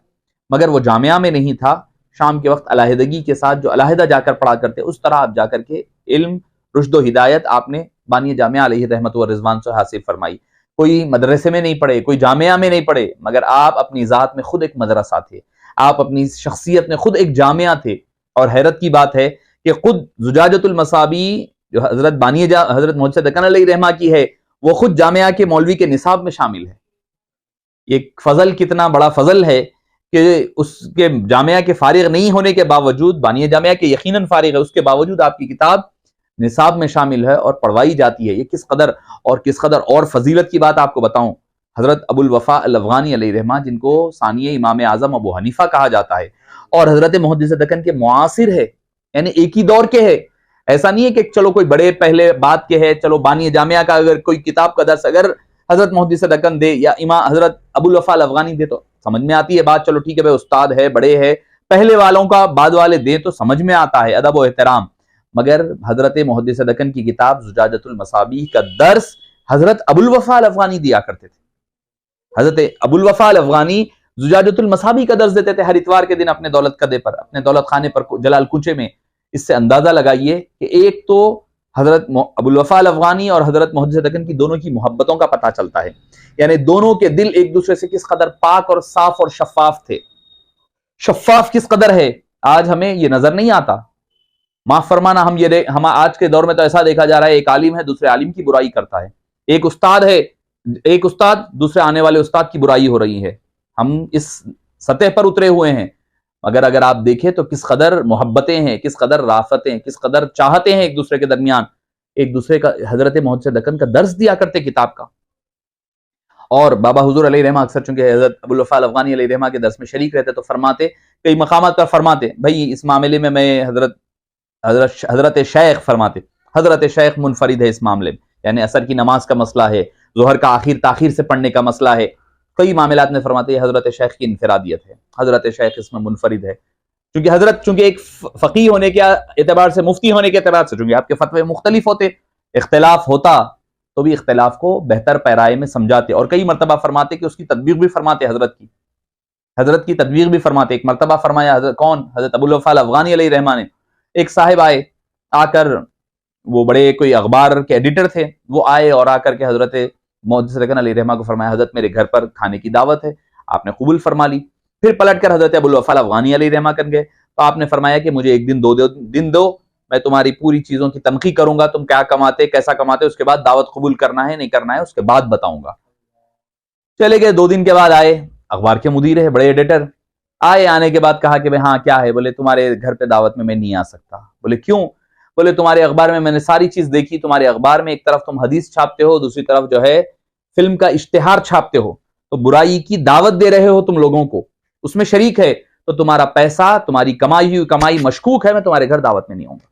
مگر وہ جامعہ میں نہیں تھا. شام کے وقت علیحدگی کے ساتھ جو علیحدہ جا کر پڑھا کرتے، اس طرح آپ جا کر کے علم، رشد و ہدایت آپ نے بانی جامعہ علیہ الرحمت والرضوان سے حاصل فرمائی. کوئی مدرسے میں نہیں پڑھے، کوئی جامعہ میں نہیں پڑھے، مگر آپ اپنی ذات میں خود ایک مدرسہ تھے، آپ اپنی شخصیت میں خود ایک جامعہ تھے. اور حیرت کی بات ہے کہ خود زجاجۃ المصابیح جو حضرت حضرت محدث صدقہ علیہ رحمہ کی ہے، وہ خود جامعہ کے مولوی کے نصاب میں شامل ہے. یہ فضل کتنا بڑا فضل ہے کہ اس کے جامعہ کے فارغ نہیں ہونے کے باوجود، بانی جامعہ کے یقیناً فارغ ہے، اس کے باوجود آپ کی کتاب نصاب میں شامل ہے اور پڑھوائی جاتی ہے. یہ کس قدر اور فضیلت کی بات آپ کو بتاؤں. حضرت ابو الوفا الافغانی علیہ رحمہ، جن کو ثانیہ امام اعظم ابو حنیفہ کہا جاتا ہے، اور حضرت محدث دکن کے معاصر ہے، یعنی ایک ہی دور کے ہے. ایسا نہیں ہے کہ چلو کوئی بڑے پہلے بات کے ہے، چلو بانی جامعہ کا اگر کوئی کتاب کا درس اگر حضرت محدث دکن دے یا امام حضرت ابو الوفا الافغانی دے تو سمجھ میں آتی ہے بات، چلو ٹھیک ہے بھائی، استاد ہے، بڑے ہے، پہلے والوں کا بعد والے دیں تو سمجھ میں آتا ہے، ادب و احترام. مگر حضرت محدث دکن کی کتاب زجاجۃ المصابیح کا درس حضرت ابو الوفا الافغانی دیا کرتے تھے. حضرت ابو الوفا الافغانی زجاجۃ المصابیح کا درس دیتے تھے ہر اتوار کے دن اپنے دولت کدے پر، اپنے دولت خانے پر جلال کوچے میں. اس سے اندازہ لگائیے کہ ایک تو حضرت ابو الوفا الافغانی اور حضرت محدث دکن کی دونوں کی محبتوں کا پتہ چلتا ہے، یعنی دونوں کے دل ایک دوسرے سے کس قدر پاک اور صاف اور شفاف تھے. شفاف کس قدر ہے آج ہمیں یہ نظر نہیں آتا. معاف فرمانا، ہم آج کے دور میں تو ایسا دیکھا جا رہا ہے، ایک عالم ہے دوسرے عالم کی برائی کرتا ہے، ایک استاد دوسرے آنے والے استاد کی برائی ہو رہی ہے. ہم اس سطح پر اترے ہوئے ہیں، مگر اگر آپ دیکھیں تو کس قدر محبتیں ہیں، کس قدر رافتیں، کس قدر چاہتے ہیں ایک دوسرے کے درمیان. ایک دوسرے کا حضرت محدث دکن کا درس دیا کرتے کتاب کا. اور بابا حضور علیہ رحمہ اکثر چونکہ حضرت ابو الوفا الافغانی علیہ رحمہ کے درس میں شریک رہتے تو فرماتے، کئی مقامات پر فرماتے، بھائی اس معاملے میں میں حضرت شیخ فرماتے، حضرت شیخ منفرد ہے اس معاملے میں، یعنی عصر کی نماز کا مسئلہ ہے، ظہر کا آخر تاخیر سے پڑھنے کا مسئلہ ہے، کئی معاملات میں فرماتے ہیں حضرت شیخ کی انفرادیت ہے، حضرت شیخ اس میں منفرد ہے. چونکہ حضرت ایک فقیہ ہونے کے اعتبار سے، مفتی ہونے کے اعتبار سے، چونکہ آپ کے فتوے مختلف ہوتے، اختلاف ہوتا تو بھی اختلاف کو بہتر پیرائے میں سمجھاتے، اور کئی مرتبہ فرماتے کہ اس کی تطبیق بھی فرماتے، حضرت کی تطبیق بھی فرماتے. ایک مرتبہ فرمایا حضرت ابو الوفا الافغانی علیہ رحمہ نے، ایک صاحب آئے، آ کر وہ بڑے کوئی اخبار کے ایڈیٹر تھے، وہ آئے اور آ کر کے حضرت محدث دکن علیہ رحمہ کو فرمایا حضرت میرے گھر پر کھانے کی دعوت ہے، آپ نے قبول فرما لی۔ پھر پلٹ کر حضرت ابوالوفا الافغانی علیہ رحمہ کر گئے، تو آپ نے فرمایا کہ مجھے ایک دن دو، میں تمہاری پوری چیزوں کی تنقیح کروں گا، تم کیا کماتے کیسا کماتے، اس کے بعد دعوت قبول کرنا ہے نہیں کرنا ہے اس کے بعد بتاؤں گا۔ چلے گئے، 2 دن کے بعد آئے، اخبار کے مدیر ہے، بڑے ایڈیٹر آئے، آنے کے بعد کہا کہ بھئی ہاں کیا ہے؟ بولے تمہارے گھر پہ دعوت میں نہیں آ سکتا۔ بولے کیوں؟ بولے تمہارے اخبار میں نے ساری چیز دیکھی، تمہارے اخبار میں ایک طرف تم حدیث چھاپتے ہو، دوسری طرف جو ہے فلم کا اشتہار چھاپتے ہو، تو برائی کی دعوت دے رہے ہو تم لوگوں کو، اس میں شریک ہے، تو تمہارا پیسہ، تمہاری کمائی مشکوک ہے، میں تمہارے گھر دعوت میں نہیں آؤں گا۔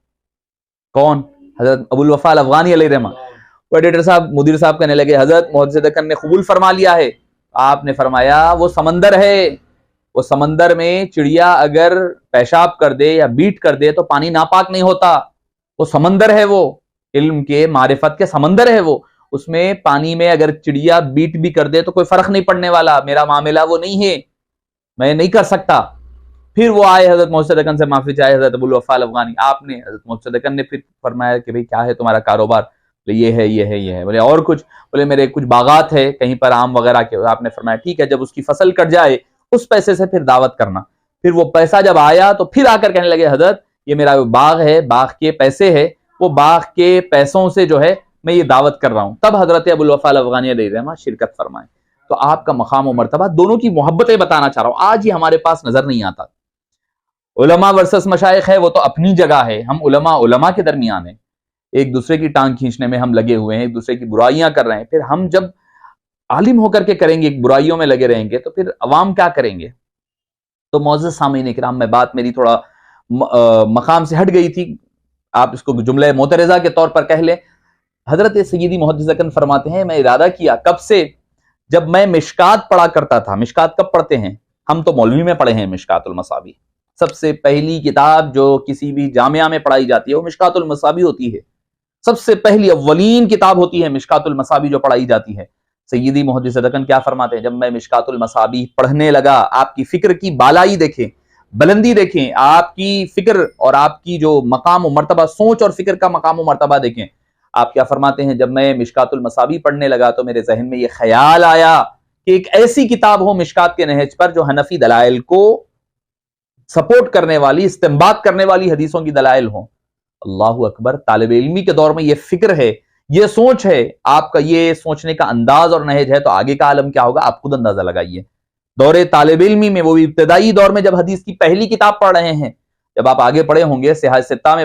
کون؟ حضرت ابوالوفا الافغانی علیہ رحمہ۔ وہ ایڈیٹر صاحب، مدیر صاحب کہنے لگے حضرت محدث دکن نے قبول فرما لیا ہے۔ آپ نے فرمایا وہ سمندر ہے، وہ سمندر میں چڑیا اگر پیشاب کر دے یا بیٹ کر دے تو پانی ناپاک نہیں ہوتا، وہ سمندر ہے، وہ علم کے معرفت کے سمندر ہے، وہ اس میں پانی میں اگر چڑیا بیٹ بھی کر دے تو کوئی فرق نہیں پڑنے والا، میرا معاملہ وہ نہیں ہے، میں نہیں کر سکتا۔ پھر وہ آئے حضرت محدث دکن سے معافی چاہے، حضرت ابوالوفا الافغانی، آپ نے حضرت محدث دکن نے پھر فرمایا کہ بھئی کیا ہے تمہارا کاروبار؟ یہ ہے یہ ہے یہ ہے۔ بولے اور کچھ؟ بولے میرے کچھ باغات ہے کہیں پر آم وغیرہ کے۔ آپ نے فرمایا ٹھیک ہے، جب اس کی فصل کٹ جائے اس پیسے سے پھر دعوت کرنا۔ پھر وہ پیسہ جب آیا تو پھر آ کر کہنے لگے حضرت یہ میرا باغ ہے، باغ کے پیسے ہے، وہ باغ کے پیسوں سے جو ہے میں یہ دعوت کر رہا ہوں۔ تب حضرت ابوالوفا الافغانی علیہ رحمہ شرکت فرمائے۔ تو آپ کا مقام و مرتبہ، دونوں کی محبتیں بتانا چاہ رہا ہوں، آج یہ ہمارے پاس نظر نہیں آتا۔ علماء ورسس مشائخ ہے، وہ تو اپنی جگہ ہے، ہم علماء کے درمیان ہیں، ایک دوسرے کی ٹانگ کھینچنے میں ہم لگے ہوئے ہیں، ایک دوسرے کی برائیاں کر رہے ہیں۔ پھر ہم جب عالم ہو کر کے کریں گے، برائیوں میں لگے رہیں گے، تو پھر عوام کیا کریں گے؟ تو معزز سامعین اکرام، میں بات میری تھوڑا مقام سے ہٹ گئی تھی، آپ اس کو جملہ معترضہ کے طور پر کہہ لیں۔ حضرت سیدی محدث دکن فرماتے ہیں میں ارادہ کیا کب سے، جب میں مشکات پڑھا کرتا تھا۔ مشکات کب پڑھتے ہیں؟ ہم تو مولوی میں پڑھے ہیں مشکات المصابیح، سب سے پہلی کتاب جو کسی بھی جامعہ میں پڑھائی جاتی ہے وہ مشکات المصابیح ہوتی ہے، سب سے پہلی اولین کتاب ہوتی ہے مشکات المصابیح جو پڑھائی جاتی ہے۔ سیدی محدث دکن کیا فرماتے ہیں؟ جب میں مشکات المصابیح پڑھنے لگا، آپ کی فکر کی بالائی دیکھیں، بلندی دیکھیں، آپ کی فکر اور آپ کی جو مقام و مرتبہ، سوچ اور فکر کا مقام و مرتبہ دیکھیں۔ آپ کیا فرماتے ہیں؟ جب میں مشکات المصابیح پڑھنے لگا تو میرے ذہن میں یہ خیال آیا کہ ایک ایسی کتاب ہو مشکات کے نہج پر جو حنفی دلائل کو سپورٹ کرنے والی، استنباط کرنے والی حدیثوں کی دلائل ہوں۔ اللہ اکبر! طالب علمی کے دور میں یہ فکر ہے، یہ سوچ ہے، آپ کا یہ سوچنے کا انداز اور نہج ہے، تو آگے کا عالم کیا ہوگا آپ خود اندازہ لگائیے۔ دور طالب علمی میں، وہ بھی ابتدائی دور میں، جب حدیث کی پہلی کتاب پڑھ رہے ہیں، جب آپ آگے پڑھے ہوں گے، صحاح ستہ میں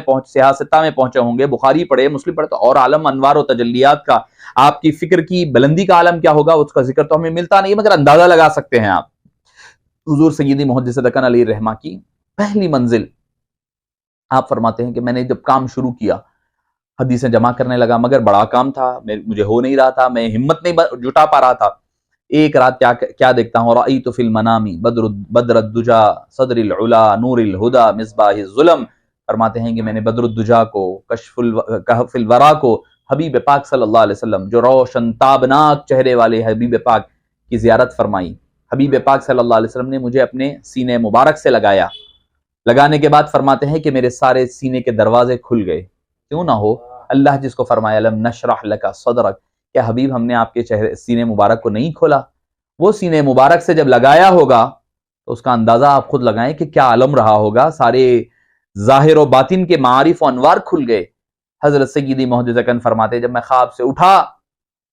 پہنچے ہوں گے، بخاری پڑھے، مسلم پڑھے، تو اور عالم انوار و تجلیات کا، آپ کی فکر کی بلندی کا عالم کیا ہوگا، اس کا ذکر تو ہمیں ملتا نہیں، مگر اندازہ لگا سکتے ہیں آپ۔ حضور سیدی محدث دکن علیہ رحمہ کی پہلی منزل، آپ فرماتے ہیں کہ میں نے جب کام شروع کیا، حدیثیں جمع کرنے لگا، مگر بڑا کام تھا، مجھے ہو نہیں رہا تھا، میں ہمت نہیں جٹا پا رہا تھا۔ ایک رات کیا دیکھتا ہوں، رأیت فی المنام بدر الدجا صدر العلا نور الہدا مصباح الظلم۔ فرماتے ہیں کہ میں نے بدر الدجا کو، کہف الورا کو، حبیب پاک صلی اللہ علیہ وسلم، جو روشن تابناک چہرے والے حبیب پاک کی زیارت فرمائی۔ حبیب پاک صلی اللہ علیہ وسلم نے مجھے اپنے سینے مبارک سے لگایا، لگانے کے بعد فرماتے ہیں کہ میرے سارے سینے کے دروازے کھل گئے۔ کیوں نہ ہو، اللہ جس کو فرمایا لم نشرح لک صدرک، کیا حبیب ہم نے آپ کے سینے مبارک کو نہیں کھولا؟ وہ سینے مبارک سے جب لگایا ہوگا تو اس کا اندازہ آپ خود لگائیں کہ کیا عالم رہا ہوگا، سارے ظاہر و باطن کے معارف و انوار کھل گئے۔ حضرت سیدی محدث دکن فرماتے جب میں خواب سے اٹھا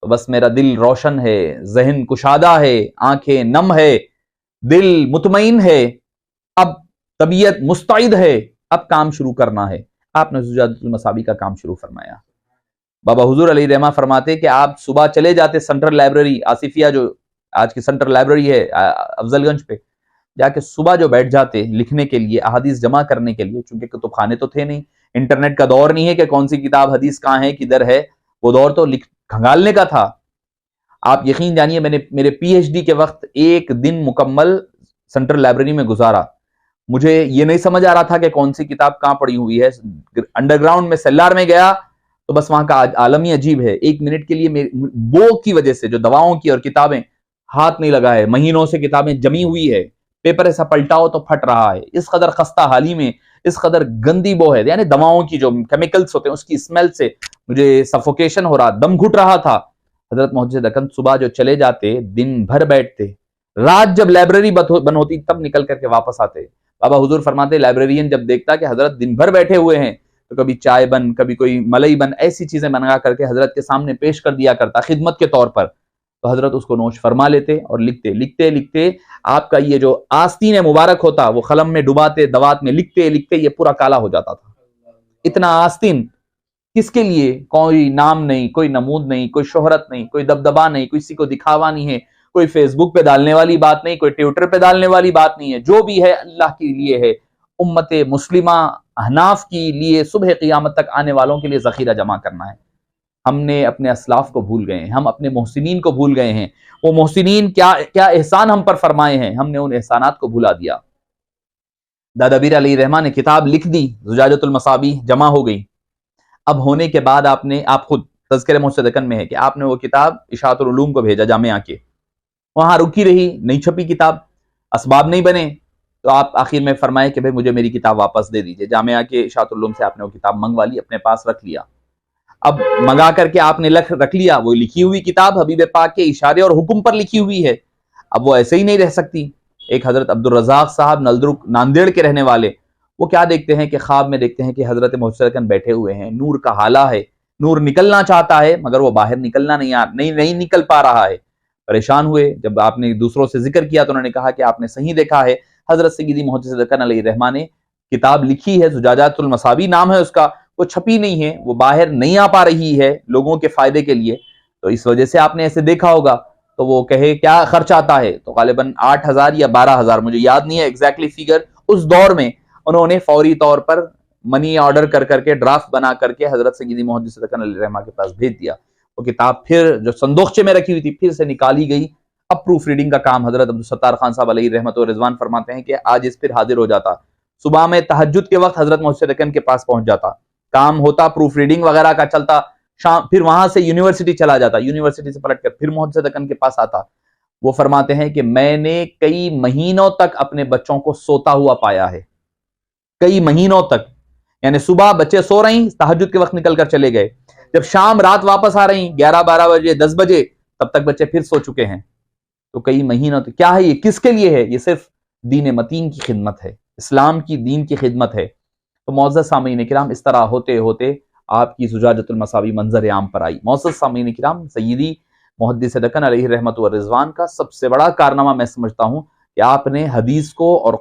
تو بس میرا دل روشن ہے، ذہن کشادہ ہے، آنکھیں نم ہے، دل مطمئن ہے، اب طبیعت مستعد ہے، اب کام شروع کرنا ہے۔ آپ نے زجاجۃ المصابیح کا کام شروع فرمایا۔ بابا حضور علیہ رحمہ فرماتے کہ آپ صبح چلے جاتے سینٹرل لائبریری آصفیہ، جو آج کی سینٹرل لائبریری ہے افضل گنج پہ، جا کے صبح جو بیٹھ جاتے لکھنے کے لیے، احادیث جمع کرنے کے لیے، چونکہ کتب خانے تو تھے نہیں، انٹرنیٹ کا دور نہیں ہے کہ کون سی کتاب حدیث کہاں ہے کدھر ہے، وہ دور تو کھنگالنے کا تھا۔ آپ یقین جانیے میں نے میرے پی ایچ ڈی کے وقت ایک دن مکمل سینٹرل لائبریری میں گزارا، مجھے یہ نہیں سمجھ آ رہا تھا کہ کون سی کتاب کہاں پڑی ہوئی ہے۔ انڈر گراؤنڈ میں سیلار میں گیا تو بس وہاں کا عالم ہی عجیب ہے، ایک منٹ کے لیے بو کی وجہ سے جو دواؤں کی اور کتابیں ہاتھ نہیں لگا ہے، مہینوں سے کتابیں جمی ہوئی ہے، پیپر ایسا پلٹاؤ تو پھٹ رہا ہے. اس قدر خستہ حالی میں، اس قدر گندی بو ہے، یعنی دواؤں کی جو کیمیکلز ہوتے ہیں اس کی اسمیل سے مجھے سفوکیشن ہو رہا، دم گھٹ رہا تھا. حضرت محدث دکن صبح جو چلے جاتے، دن بھر بیٹھتے، رات جب لائبریری بند ہوتی تب نکل کر کے واپس آتے. بابا حضور فرماتے لائبریرین جب دیکھتا کہ حضرت دن بھر بیٹھے ہوئے ہیں تو کبھی چائے بن، کبھی کوئی ملئی بن، ایسی چیزیں بنا کر کے حضرت کے سامنے پیش کر دیا کرتا خدمت کے طور پر، تو حضرت اس کو نوش فرما لیتے اور لکھتے لکھتے لکھتے آپ کا یہ جو آستین مبارک ہوتا وہ قلم میں ڈباتے، دوات میں لکھتے لکھتے یہ پورا کالا ہو جاتا تھا. اتنا آستین کس کے لیے؟ کوئی نام نہیں، کوئی نمود نہیں، کوئی شہرت نہیں، کوئی دبدبا نہیں، کسی کو دکھاوا نہیں ہے، کوئی فیس بک پہ ڈالنے والی بات نہیں، کوئی ٹویٹر پہ ڈالنے والی بات نہیں ہے. جو بھی ہے اللہ کے لیے ہے، امت مسلمہ احناف کے لیے، صبح قیامت تک آنے والوں کے لیے ذخیرہ جمع کرنا ہے. ہم نے اپنے اسلاف کو بھول گئے ہیں، ہم اپنے محسنین کو بھول گئے ہیں. وہ محسنین کیا احسان ہم پر فرمائے ہیں، ہم نے ان احسانات کو بھلا دیا. دادا بیر علیہ رحمٰن نے کتاب لکھ دی، زجاجۃ المصابیح جمع ہو گئی. اب ہونے کے بعد آپ خود تذکرہ محدث دکن میں ہے کہ آپ نے وہ کتاب اشاعت العلوم کو بھیجا جامعہ کے، وہاں رکی رہی، نہیں چھپی کتاب، اسباب نہیں بنے. تو آپ آخر میں فرمائے کہ بھائی مجھے میری کتاب واپس دے دیجئے. جامعہ کے اشاعت العلوم سے آپ نے وہ کتاب منگوا لی، اپنے پاس رکھ لیا. اب منگا کر کے آپ نے رکھ لیا، وہ لکھی ہوئی کتاب حبیب پاک کے اشارے اور حکم پر لکھی ہوئی ہے. اب وہ ایسے ہی نہیں رہ سکتی. ایک حضرت عبدالرزاق صاحب ناندیڑ کے رہنے والے، وہ کیا دیکھتے ہیں کہ خواب میں دیکھتے ہیں کہ حضرت محدث دکن بیٹھے ہوئے ہیں، نور کا حالہ ہے، نور نکلنا چاہتا ہے مگر وہ باہر نکلنا نہیں نکل پا رہا ہے. پریشان ہوئے. جب آپ نے دوسروں سے ذکر کیا تو انہوں نے کہا کہ آپ نے صحیح دیکھا ہے، حضرت سیدی محدث دکن علیہ رحمٰن نے کتاب لکھی ہے، زجاجۃ المصابیح نام ہے اس کا، وہ چھپی نہیں ہے، وہ باہر نہیں آ پا رہی ہے لوگوں کے فائدے کے لیے. تو اس وجہ سے آپ نے ایسے دیکھا ہوگا. تو وہ کہے کیا خرچ آتا ہے، تو غالباً 8,000 یا 12,000، مجھے یاد نہیں ہے ایگزیکٹلی فیگر. اس دور میں انہوں نے فوری طور پر منی آرڈر کر کے ڈرافٹ بنا کر کے حضرت سیدی محدث دکن علیہ رحمٰن کے پاس بھیج دیا. وہ کتاب پھر جو صندوقچے میں رکھی ہوئی تھی پھر سے نکالی گئی. اب پروف ریڈنگ کا کام حضرت عبدالستار خان صاحب علیہ رحمت و رضوان فرماتے ہیں کہ آج اس پھر حاضر ہو جاتا. صبح میں تہجد کے وقت حضرت محدث دکن کے پاس پہنچ جاتا، کام ہوتا، پروف ریڈنگ وغیرہ کا چلتا، شام پھر وہاں سے یونیورسٹی چلا جاتا، یونیورسٹی سے پلٹ کر پھر محدث دکن کے پاس آتا. وہ فرماتے ہیں کہ میں نے کئی مہینوں تک اپنے بچوں کو سوتا ہوا پایا ہے، کئی مہینوں تک. یعنی صبح بچے سو رہی، تہجد کے وقت نکل کر چلے گئے، جب شام رات واپس آ رہی 11-12 بجے 10 بجے تب تک بچے پھر سو چکے ہیں. تو کئی مہینوں تک کیا ہے یہ، کس کے لیے ہے؟ یہ صرف دین متین کی خدمت ہے، اسلام کی دین کی خدمت ہے. تو معزز سامعین کرام، اس طرح ہوتے ہوتے آپ کی زجاجۃ المصابیح منظر عام پر آئی. معزز سامعین کرام، سیدی محدث دکن علیہ رحمت و رضوان کا سب سے بڑا کارنامہ میں سمجھتا ہوں کہ آپ نے حدیث کو اور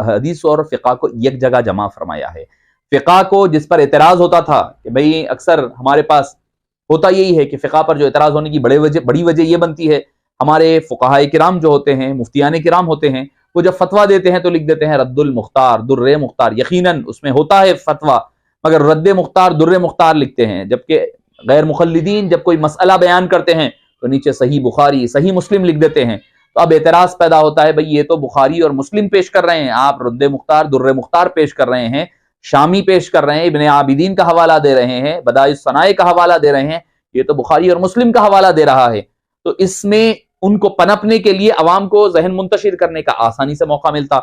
حدیث اور فقہ کو ایک جگہ جمع فرمایا ہے. فقہ کو جس پر اعتراض ہوتا تھا کہ بھئی اکثر ہمارے پاس ہوتا یہی ہے کہ فقہ پر جو اعتراض ہونے کی بڑی وجہ یہ بنتی ہے، ہمارے فقہاء کرام جو ہوتے ہیں، مفتیان کرام ہوتے ہیں، وہ جب فتویٰ دیتے ہیں تو لکھ دیتے ہیں رد المختار، در مختار. یقیناً اس میں ہوتا ہے فتویٰ، مگر رد مختار، در مختار لکھتے ہیں. جبکہ غیر مخلدین جب کوئی مسئلہ بیان کرتے ہیں تو نیچے صحیح بخاری، صحیح مسلم لکھ دیتے ہیں. تو اب اعتراض پیدا ہوتا ہے بھئی یہ تو بخاری اور مسلم پیش کر رہے ہیں، آپ رد مختار، در مختار پیش کر رہے ہیں، شامی پیش کر رہے ہیں، ابن عابدین کا حوالہ دے رہے ہیں، بدائع الصنائع کا حوالہ دے رہے ہیں، یہ تو بخاری اور مسلم کا حوالہ دے رہا ہے. تو اس میں ان کو پنپنے کے لیے، عوام کو ذہن منتشر کرنے کا آسانی سے موقع ملتا.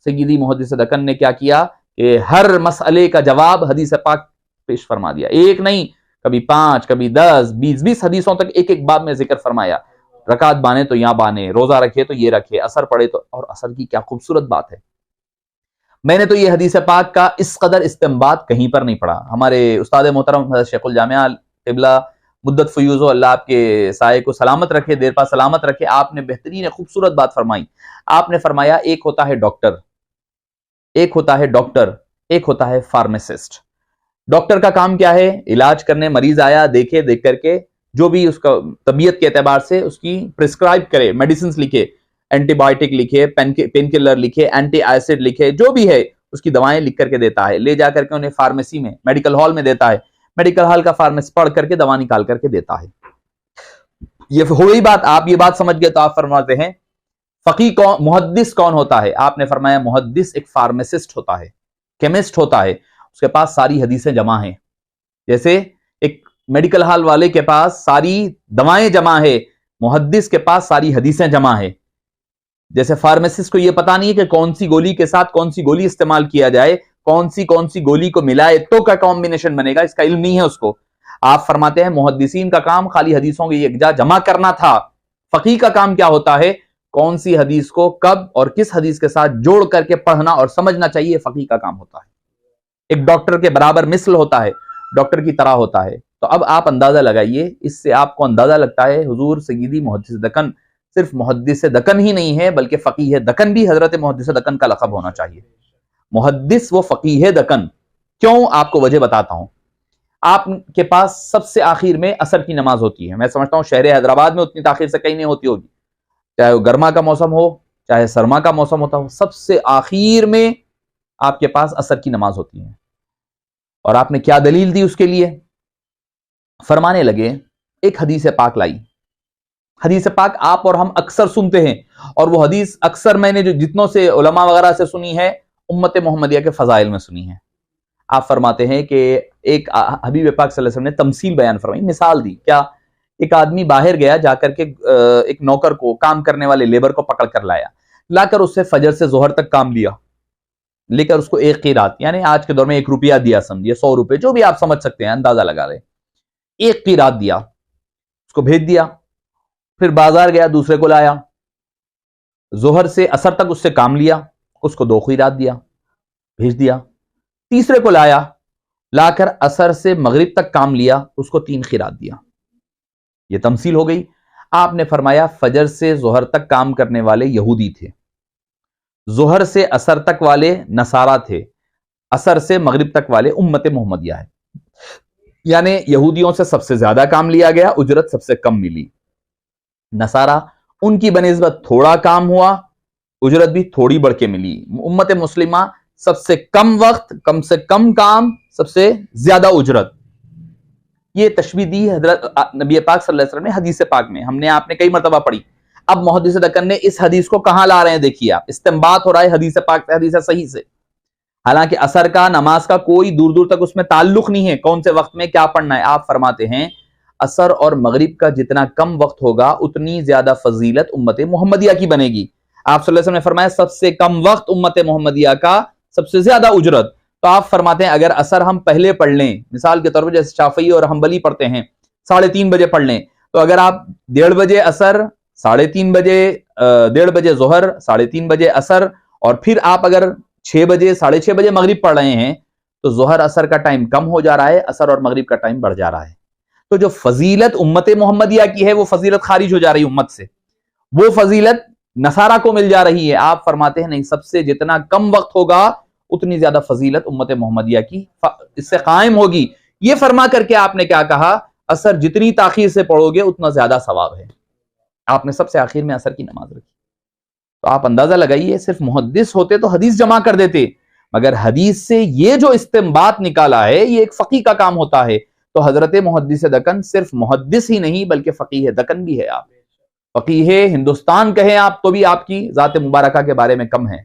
سیدی محدث دکن نے کیا کیا کہ ہر مسئلے کا جواب حدیث پاک پیش فرما دیا. ایک نہیں، کبھی 5، کبھی 10، 20 حدیثوں تک ایک باب میں ذکر فرمایا. رکعت بانے تو یہاں بانے، روزہ رکھے تو یہ رکھے، اثر پڑے تو. اور اثر کی کیا خوبصورت بات ہے. میں نے تو یہ حدیث پاک کا اس قدر استنباط کہیں پر نہیں پڑھا. ہمارے استاد محترم حضرت شیخ الجامعہ قبلہ مدت فیوز و اللہ آپ کے سائے کو سلامت رکھے، دیر پا سلامت رکھے، آپ نے بہترین خوبصورت بات فرمائی. آپ نے فرمایا ایک ہوتا ہے ڈاکٹر، ایک ہوتا ہے فارماسسٹ. ڈاکٹر کا کام کیا ہے؟ علاج کرنے، مریض آیا دیکھے، دیکھ کر کے جو بھی اس کا طبیعت کے اعتبار سے اس کی پرسکرائب کرے، میڈیسنز لکھے، اینٹی بائیوٹک لکھے، پین کلر لکھے، اینٹی ایسڈ لکھے، جو بھی ہے اس کی دوائیں لکھ کر کے دیتا ہے. لے جا کر کے انہیں فارمیسی میں، میڈیکل ہال میں دیتا ہے، میڈیکل ہال کا فارمیسی پڑھ کر کے دوا نکال کر کے دیتا ہے. یہ ہوئی بات، آپ یہ بات سمجھ گئے تو آپ فرماتے ہیں فقیہ کون، محدث کون ہوتا ہے؟ آپ نے فرمایا محدث ایک فارماسسٹ ہوتا ہے، کیمسٹ ہوتا ہے، اس کے پاس ساری حدیثیں جمع ہیں. جیسے ایک میڈیکل ہال والے کے پاس ساری دوائیں جمع ہے، محدث کے پاس ساری حدیثیں جمع ہے. جیسے فارمیسسٹ کو یہ پتا نہیں ہے کہ کون سی گولی کے ساتھ کون سی گولی استعمال کیا جائے، کون سی گولی کو ملائے تو کا کمبینیشن بنے گا، اس کا علم نہیں ہے اس کو۔ آپ فرماتے ہیں محدثین کا کام خالی حدیثوں کی یکجا جمع کرنا تھا، فقیہ کا کام کیا ہوتا ہے؟ کون سی حدیث کو کب اور کس حدیث کے ساتھ جوڑ کر کے پڑھنا اور سمجھنا چاہیے، فقیہ کا کام ہوتا ہے۔ ایک ڈاکٹر کے برابر مثل ہوتا ہے، ڈاکٹر کی طرح ہوتا ہے۔ تو اب آپ اندازہ لگائیے، اس سے آپ کو اندازہ لگتا ہے حضور سیدی محدث دکن صرف محدث دکن ہی نہیں ہے بلکہ فقیہ دکن بھی حضرت محدث دکن کا لقب ہونا چاہیے۔ محدث و فقیہ دکن کیوں، آپ کو وجہ بتاتا ہوں۔ آپ کے پاس سب سے آخر میں عصر کی نماز ہوتی ہے، میں سمجھتا ہوں شہر حیدرآباد میں اتنی تاخیر سے کہیں نہیں ہوتی ہوگی، چاہے وہ گرما کا موسم ہو چاہے سرما کا موسم ہوتا ہو، سب سے آخر میں آپ کے پاس عصر کی نماز ہوتی ہے۔ اور آپ نے کیا دلیل دی اس کے لیے؟ فرمانے لگے ایک حدیث پاک لائی، حدیث پاک آپ اور ہم اکثر سنتے ہیں، اور وہ حدیث اکثر میں نے جو جتنوں سے علماء وغیرہ سے سنی ہے امت محمدیہ کے فضائل میں سنی ہے۔ آپ فرماتے ہیں کہ ایک حبیب پاک صلی اللہ علیہ وسلم نے تمثیل بیان فرمائی، مثال دی، کیا؟ ایک آدمی باہر گیا، جا کر کے ایک نوکر کو، کام کرنے والے لیبر کو پکڑ کر لا کر اس سے فجر سے ظہر تک کام لیا، لے کر اس کو ایک قیرات، یعنی آج کے دور میں 1 روپیہ دیا، سمجھیے 100 روپے، جو بھی آپ سمجھ سکتے ہیں، اندازہ لگا لیں، ایک قیرات دیا، اس کو بھیج دیا۔ پھر بازار گیا، دوسرے کو لایا، ظہر سے عصر تک اس سے کام لیا، اس کو 2 قیرات دیا، بھیج دیا۔ تیسرے کو لا کر عصر سے مغرب تک کام لیا، اس کو 3 قیرات دیا۔ یہ تمثیل ہو گئی۔ آپ نے فرمایا فجر سے ظہر تک کام کرنے والے یہودی تھے، ظہر سے عصر تک والے نصارہ تھے، عصر سے مغرب تک والے امت محمدیہ ہے، یعنی یہودیوں سے سب سے زیادہ کام لیا گیا، اجرت سب سے کم ملی۔ نصارہ ان کی بنسبت تھوڑا کام ہوا، اجرت بھی تھوڑی بڑھ کے ملی۔ امت مسلمہ سب سے کم وقت، کم سے کم کام، سب سے زیادہ اجرت۔ یہ تشبیہ دی حضرت نبی پاک صلی اللہ علیہ وسلم نے حدیث پاک میں، ہم نے آپ نے کئی مرتبہ پڑھی۔ اب محدث دکن نے اس حدیث کو کہاں لا رہے ہیں؟ دیکھیے آپ، استنباط ہو رہا ہے حدیث پاک سے، حدیث صحیح سے، حالانکہ عصر کا، نماز کا کوئی دور دور تک اس میں تعلق نہیں ہے، کون سے وقت میں کیا پڑھنا ہے۔ آپ فرماتے ہیں عصر اور مغرب کا جتنا کم وقت ہوگا اتنی زیادہ فضیلت امت محمدیہ کی بنے گی۔ آپ صلی اللہ علیہ وسلم نے فرمایا سب سے کم وقت امت محمدیہ کا، سب سے زیادہ اجرت۔ تو آپ فرماتے ہیں اگر عصر ہم پہلے پڑھ لیں، مثال کے طور پر جیسے شافعی اور حنبلی پڑھتے ہیں 3:30 بجے پڑھ لیں، تو اگر آپ 1:30 بجے عصر، 3:30 بجے 1:30 بجے ظہر، 3:30 بجے عصر، اور پھر آپ اگر 6 بجے 6:30 بجے مغرب پڑھ رہے ہیں، تو ظہر عصر کا ٹائم کم ہو جا رہا ہے، عصر اور مغرب کا ٹائم بڑھ جا رہا ہے۔ تو جو فضیلت امت محمدیہ کی ہے وہ فضیلت خارج ہو جا رہی امت سے، وہ فضیلت نصارہ کو مل جا رہی ہے۔ آپ فرماتے ہیں نہیں، سب سے جتنا کم وقت ہوگا اتنی زیادہ فضیلت امت محمدیہ کی اس سے قائم ہوگی۔ یہ فرما کر کے آپ نے کیا کہا؟ عصر جتنی تاخیر سے پڑھو گے اتنا زیادہ ثواب ہے۔ آپ نے سب سے آخر میں عصر کی نماز رکھی۔ تو آپ اندازہ لگائیے، صرف محدث ہوتے تو حدیث جمع کر دیتے، مگر حدیث سے یہ جو استنباط نکالا ہے یہ ایک فقیہ کا کام ہوتا ہے۔ تو حضرت محدث دکن صرف محدث ہی نہیں بلکہ فقیہ دکن بھی ہے۔ آپ فقیہ ہندوستان کہیں آپ تو بھی آپ کی ذات مبارکہ کے بارے میں کم ہے۔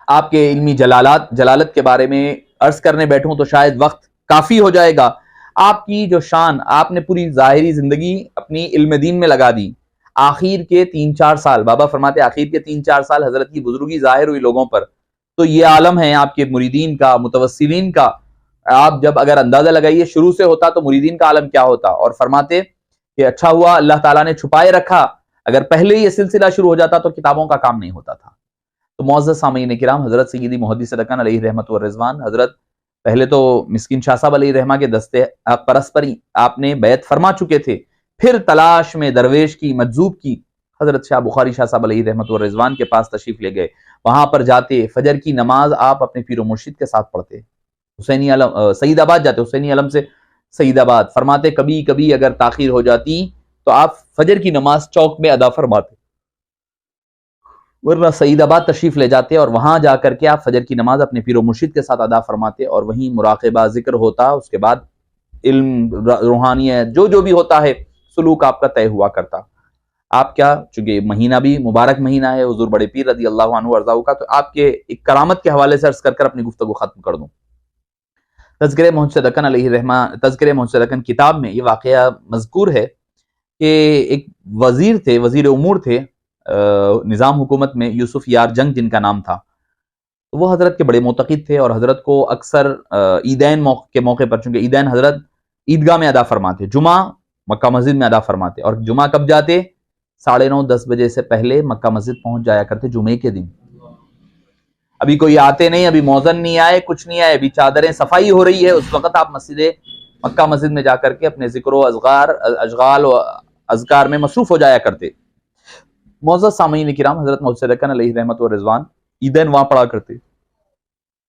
آپ کے علمی جلالت کے بارے میں عرض کرنے بیٹھوں تو شاید وقت کافی ہو جائے گا۔ آپ کی جو شان، آپ نے پوری ظاہری زندگی اپنی علم دین میں لگا دی، آخر کے 3-4 سال، بابا فرماتے آخر کے 3-4 سال حضرت کی بزرگی ظاہر ہوئی لوگوں پر، تو یہ عالم ہے آپ کے مریدین کا، متوسلین کا۔ آپ جب اگر اندازہ لگائیے شروع سے ہوتا تو مریدین کا عالم کیا ہوتا، اور فرماتے کہ اچھا ہوا اللہ تعالیٰ نے چھپائے رکھا، اگر پہلے یہ سلسلہ شروع ہو جاتا تو کتابوں کا کام نہیں ہوتا تھا۔ تو معزز سامعین کرام، حضرت سیدی محدث دکن علیہ رحمت و رضوان، حضرت پہلے تو مسکین شاہ صاحب علیہ رحمہ کے دستے پرس پر آپ نے بیعت فرما چکے تھے، پھر تلاش میں درویش کی، مجذوب کی، حضرت شاہ بخاری شاہ صاحب علیہ رحمت و رضوان کے پاس تشریف لے گئے۔ وہاں پر جاتے فجر کی نماز آپ اپنے پیر و مرشد کے ساتھ پڑھتے، حسینی علم سعید آباد جاتے، حسینی علم سے سعید آباد، فرماتے کبھی کبھی اگر تاخیر ہو جاتی تو آپ فجر کی نماز چوک میں ادا فرماتے، ورنہ سعید آباد تشریف لے جاتے اور وہاں جا کر کے آپ فجر کی نماز اپنے پیر و مرشد کے ساتھ ادا فرماتے، اور وہیں مراقبہ ذکر ہوتا، اس کے بعد علم، روحانیت، جو بھی ہوتا ہے سلوک آپ کا طے ہوا کرتا۔ آپ کیا، چونکہ مہینہ بھی مبارک مہینہ ہے حضور بڑے پیر رضی اللہ عنہ ارضاہ کا، تو آپ کے ایک کرامت کے حوالے سے عرض کر اپنی گفتگو ختم کر دوں۔ تذکرہ محدث دکن علیہ رحمہ، تذکرہ محدث دکن کتاب میں یہ واقعہ مذکور ہے کہ ایک وزیر تھے، وزیر امور تھے، نظام حکومت میں یوسف یار جنگ جن کا نام تھا، وہ حضرت کے بڑے معتقد تھے، اور حضرت کو اکثر عیدین کے موقع پر، چونکہ عیدین حضرت عیدگاہ میں ادا فرماتے، جمعہ مکہ مسجد میں ادا فرماتے، اور جمعہ کب جاتے؟ 9:30 10 بجے سے پہلے مکہ مسجد پہنچ جایا کرتے جمعے کے دن۔ ابھی کوئی آتے نہیں، ابھی موذن نہیں آئے، کچھ نہیں آئے، ابھی چادریں صفائی ہو رہی ہے، اس وقت آپ مکہ مسجد میں جا کر کے اپنے ذکر و اشغال و اذکار میں مصروف ہو جایا کرتے۔ معزز سامعین کرام، حضرت محدث دکن علیہ رحمت و رضوان عیدین وہاں پڑھا کرتے۔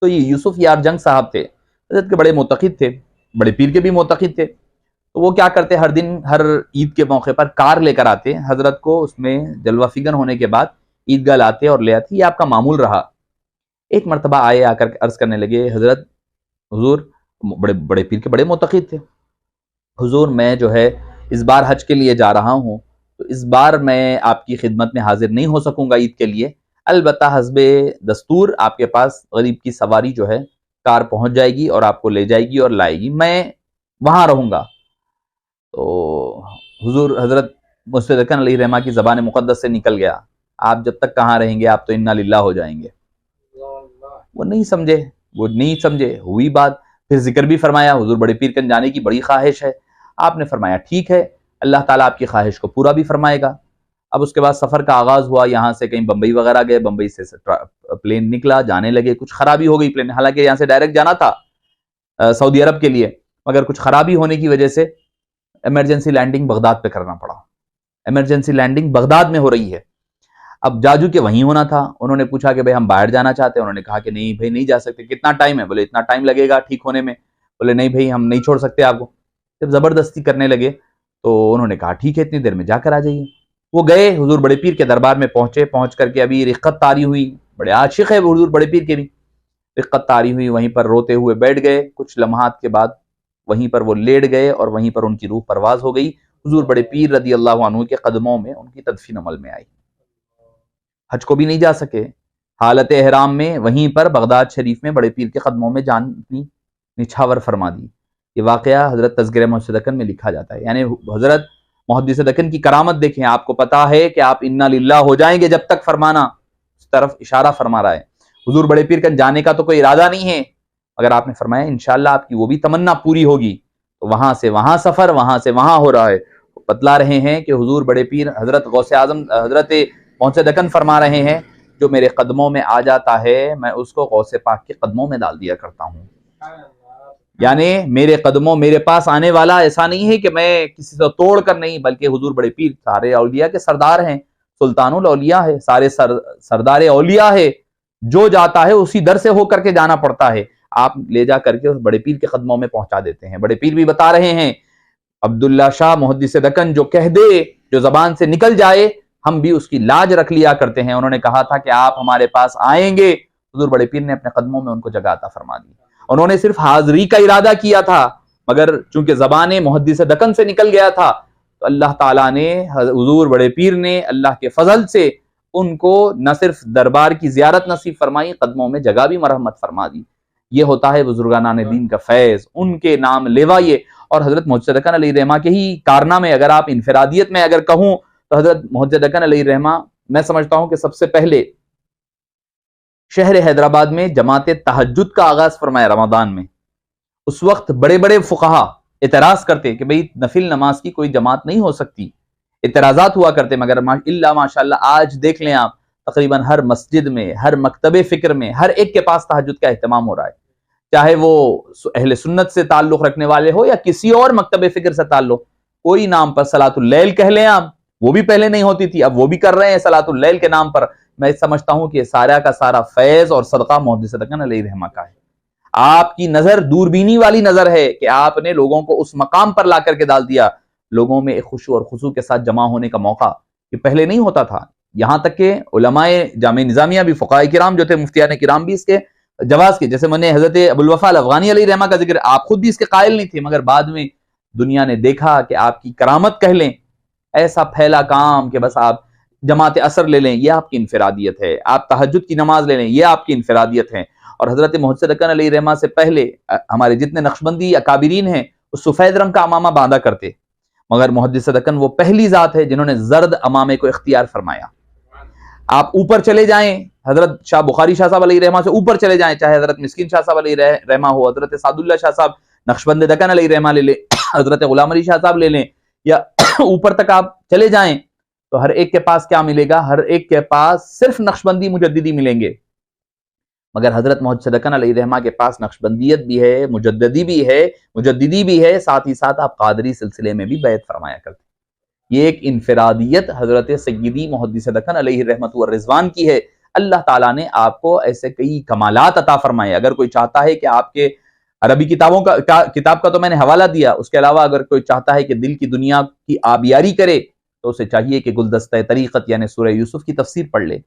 تو یہ یوسف یار جنگ صاحب تھے، حضرت کے بڑے معتقد تھے، بڑے پیر کے بھی معتقد تھے۔ تو وہ کیا کرتے، ہر دن ہر عید کے موقع پر کار لے کر آتے، حضرت کو اس میں جلوہ فکر ہونے کے بعد عیدگاہ لاتے اور لے آتے۔ یہ آپ کا معمول رہا۔ ایک مرتبہ آئے، آ کر عرض کرنے لگے، حضرت حضور، بڑے پیر کے بڑے معتقد تھے، حضور میں جو ہے اس بار حج کے لیے جا رہا ہوں، تو اس بار میں آپ کی خدمت میں حاضر نہیں ہو سکوں گا عید کے لیے، البتہ حسب دستور آپ کے پاس غریب کی سواری جو ہے کار پہنچ جائے گی اور آپ کو لے جائے گی اور لائے گی، میں وہاں رہوں گا۔ تو حضور حضرت محدث دکن علیہ رحمہ کی زبان مقدس سے نکل گیا، آپ جب تک کہاں رہیں گے، آپ تو انا للہ ہو جائیں گے۔ وہ نہیں سمجھے، ہوئی بات۔ پھر ذکر بھی فرمایا، حضور بڑے پیر کن جانے کی بڑی خواہش ہے۔ آپ نے فرمایا ٹھیک ہے، اللہ تعالیٰ آپ کی خواہش کو پورا بھی فرمائے گا۔ اب اس کے بعد سفر کا آغاز ہوا، یہاں سے کہیں بمبئی وغیرہ گئے، بمبئی سے پلین نکلا، جانے لگے، کچھ خرابی ہو گئی پلین، حالانکہ یہاں سے ڈائریکٹ جانا تھا سعودی عرب کے لیے، مگر کچھ خرابی ہونے کی وجہ سے ایمرجنسی لینڈنگ بغداد پہ کرنا پڑا۔ ایمرجنسی لینڈنگ بغداد میں ہو رہی ہے، اب جاجو کے وہیں ہونا تھا۔ انہوں نے پوچھا کہ بھئی ہم باہر جانا چاہتے ہیں، انہوں نے کہا کہ نہیں بھائی نہیں جا سکتے۔ کتنا ٹائم ہے؟ بولے اتنا ٹائم لگے گا ٹھیک ہونے میں۔ بولے نہیں بھائی ہم نہیں چھوڑ سکتے آپ کو۔ جب زبردستی کرنے لگے تو انہوں نے کہا ٹھیک ہے اتنی دیر میں جا کر آ جائیے۔ وہ گئے، حضور بڑے پیر کے دربار میں پہنچے، پہنچ کر کے ابھی رقت طاری ہوئی، بڑے عاشق ہے حضور بڑے پیر کے بھی، رقت طاری ہوئی، وہیں پر روتے ہوئے بیٹھ گئے۔ کچھ لمحات کے بعد وہیں پر وہ لیٹ گئے اور وہیں پر ان کی روح پرواز ہو گئی۔ حضور بڑے پیر رضی اللہ عنہ کے قدموں میں ان کی تدفین عمل میں آئی۔ حج کو بھی نہیں جا سکے، حالت احرام میں وہیں پر بغداد شریف میں بڑے پیر کے قدموں میں جان اپنی نچھاور فرما دی۔ یہ واقعہ حضرت تذکرہ محدث دکن میں لکھا جاتا ہے۔ یعنی حضرت محدث دکن کی کرامت دیکھیں، آپ کو پتا ہے کہ آپ انا للہ ہو جائیں گے جب تک فرمانا، اس طرف اشارہ فرما رہا ہے۔ حضور بڑے پیر کن جانے کا تو کوئی ارادہ نہیں ہے، مگر آپ نے فرمایا انشاءاللہ آپ کی وہ بھی تمنا پوری ہوگی۔ تو وہاں سے وہاں سفر، وہاں سے وہاں ہو رہا ہے۔ بتلا رہے ہیں کہ حضور بڑے پیر حضرت غوث اعظم حضرت محدث دکن فرما رہے ہیں، جو میرے قدموں میں آ جاتا ہے میں اس کو غوث پاک کے قدموں میں ڈال دیا کرتا ہوں۔ یعنی میرے قدموں، میرے پاس آنے والا ایسا نہیں ہے کہ میں کسی سے توڑ کر نہیں، بلکہ حضور بڑے پیر سارے اولیاء کے سردار ہیں، سلطان الاولیاء ہے، سارے سردار اولیاء ہے، جو جاتا ہے اسی در سے ہو کر کے جانا پڑتا ہے۔ آپ لے جا کر کے بڑے پیر کے قدموں میں پہنچا دیتے ہیں۔ بڑے پیر بھی بتا رہے ہیں، عبداللہ شاہ محدث دکن جو کہہ دے، جو زبان سے نکل جائے، ہم بھی اس کی لاج رکھ لیا کرتے ہیں۔ انہوں نے کہا تھا کہ آپ ہمارے پاس آئیں گے، حضور بڑے پیر نے اپنے قدموں میں ان کو جگہ عطا فرما دی۔ انہوں نے صرف حاضری کا ارادہ کیا تھا، مگر چونکہ زبان محدث دکن سے نکل گیا تھا تو اللہ تعالیٰ نے، حضور بڑے پیر نے اللہ کے فضل سے ان کو نہ صرف دربار کی زیارت نصیب فرمائی، قدموں میں جگہ بھی مرحمت فرما دی۔ یہ ہوتا ہے بزرگانان دین کا فیض، ان کے نام لیوا یہ۔ اور حضرت محدث دکن علیہ رحمہ کے ہی کارنامے، اگر آپ انفرادیت میں اگر کہوں تو حضرت محدث دکن علیہ رحمہ، میں سمجھتا ہوں کہ سب سے پہلے شہر حیدرآباد میں جماعت تہجد کا آغاز فرمایا رمضان میں۔ اس وقت بڑے بڑے فقہا اعتراض کرتے کہ بھئی نفل نماز کی کوئی جماعت نہیں ہو سکتی، اعتراضات ہوا کرتے، مگر اللہ ماشاءاللہ آج دیکھ لیں آپ، تقریباً ہر مسجد میں، ہر مکتب فکر میں، ہر ایک کے پاس تہجد کا اہتمام ہو رہا ہے، چاہے وہ اہل سنت سے تعلق رکھنے والے ہو یا کسی اور مکتب فکر سے تعلق۔ کوئی نام پر صلاۃ اللیل کہہ لیں آپ، وہ بھی پہلے نہیں ہوتی تھی، اب وہ بھی کر رہے ہیں صلاۃ اللیل کے نام پر۔ میں سمجھتا ہوں کہ سارا کا سارا فیض اور صدقہ محدث دکن علیہ رحمہ کا ہے۔ آپ کی نظر دوربینی والی نظر ہے کہ آپ نے لوگوں کو اس مقام پر لا کر کے ڈال دیا، لوگوں میں ایک خشوع اور خضوع کے ساتھ جمع ہونے کا موقع، یہ پہلے نہیں ہوتا تھا۔ یہاں تک کہ علماء جامع نظامیہ بھی، فقہاء کرام جو تھے، مفتیان کرام بھی اس کے جواز کے، جیسے میں نے حضرت ابوالوفا الافغانی علیہ رحمہ کا ذکر، آپ خود بھی اس کے قائل نہیں تھے، مگر بعد میں دنیا نے دیکھا کہ آپ کی کرامت کہہ لیں، ایسا پھیلا کام کہ بس آپ جماعت اثر لے لیں، یہ آپ کی انفرادیت ہے، آپ تہجد کی نماز لے لیں، یہ آپ کی انفرادیت ہے۔ اور حضرت محدث دکن علیہ رحمہ سے پہلے ہمارے جتنے نقشبندی اکابرین ہیں وہ سفید رنگ کا امامہ باندھا کرتے، مگر محدث دکن وہ پہلی ذات ہے جنہوں نے زرد امامے کو اختیار فرمایا۔ آپ اوپر چلے جائیں حضرت شاہ بخاری شاہ صاحب علیہ رحمہ سے اوپر چلے جائیں، چاہے حضرت مسکین شاہ صاحب علیہ رحمہ ہو، حضرت سعد اللہ شاہ صاحب نقشبند دکن علیہ رحمہ لے لیں، حضرت غلام علی شاہ صاحب لے لیں، یا اوپر تک آپ چلے جائیں تو ہر ایک کے پاس کیا ملے گا؟ ہر ایک کے پاس صرف نقشبندی مجددی ملیں گے، مگر حضرت محمد صدقن علیہ رحمہ کے پاس نقشبندیت بھی ہے، مجددی بھی ہے، ساتھ ہی ساتھ آپ قادری سلسلے میں بھی بیعت فرمایا کرتے ہیں۔ یہ ایک انفرادیت حضرت سیدی محدث صدقن علیہ رحمت والرضوان کی ہے۔ اللہ تعالیٰ نے آپ کو ایسے کئی کمالات عطا فرمائے۔ اگر کوئی چاہتا ہے کہ آپ کے عربی کتاب کا تو میں نے حوالہ دیا، اس کے علاوہ اگر کوئی چاہتا ہے کہ دل کی دنیا کی آبیاری کرے تو اسے چاہیے کہ گلدستہ طریقت یعنی سورہ یوسف کی تفسیر پڑھ لے۔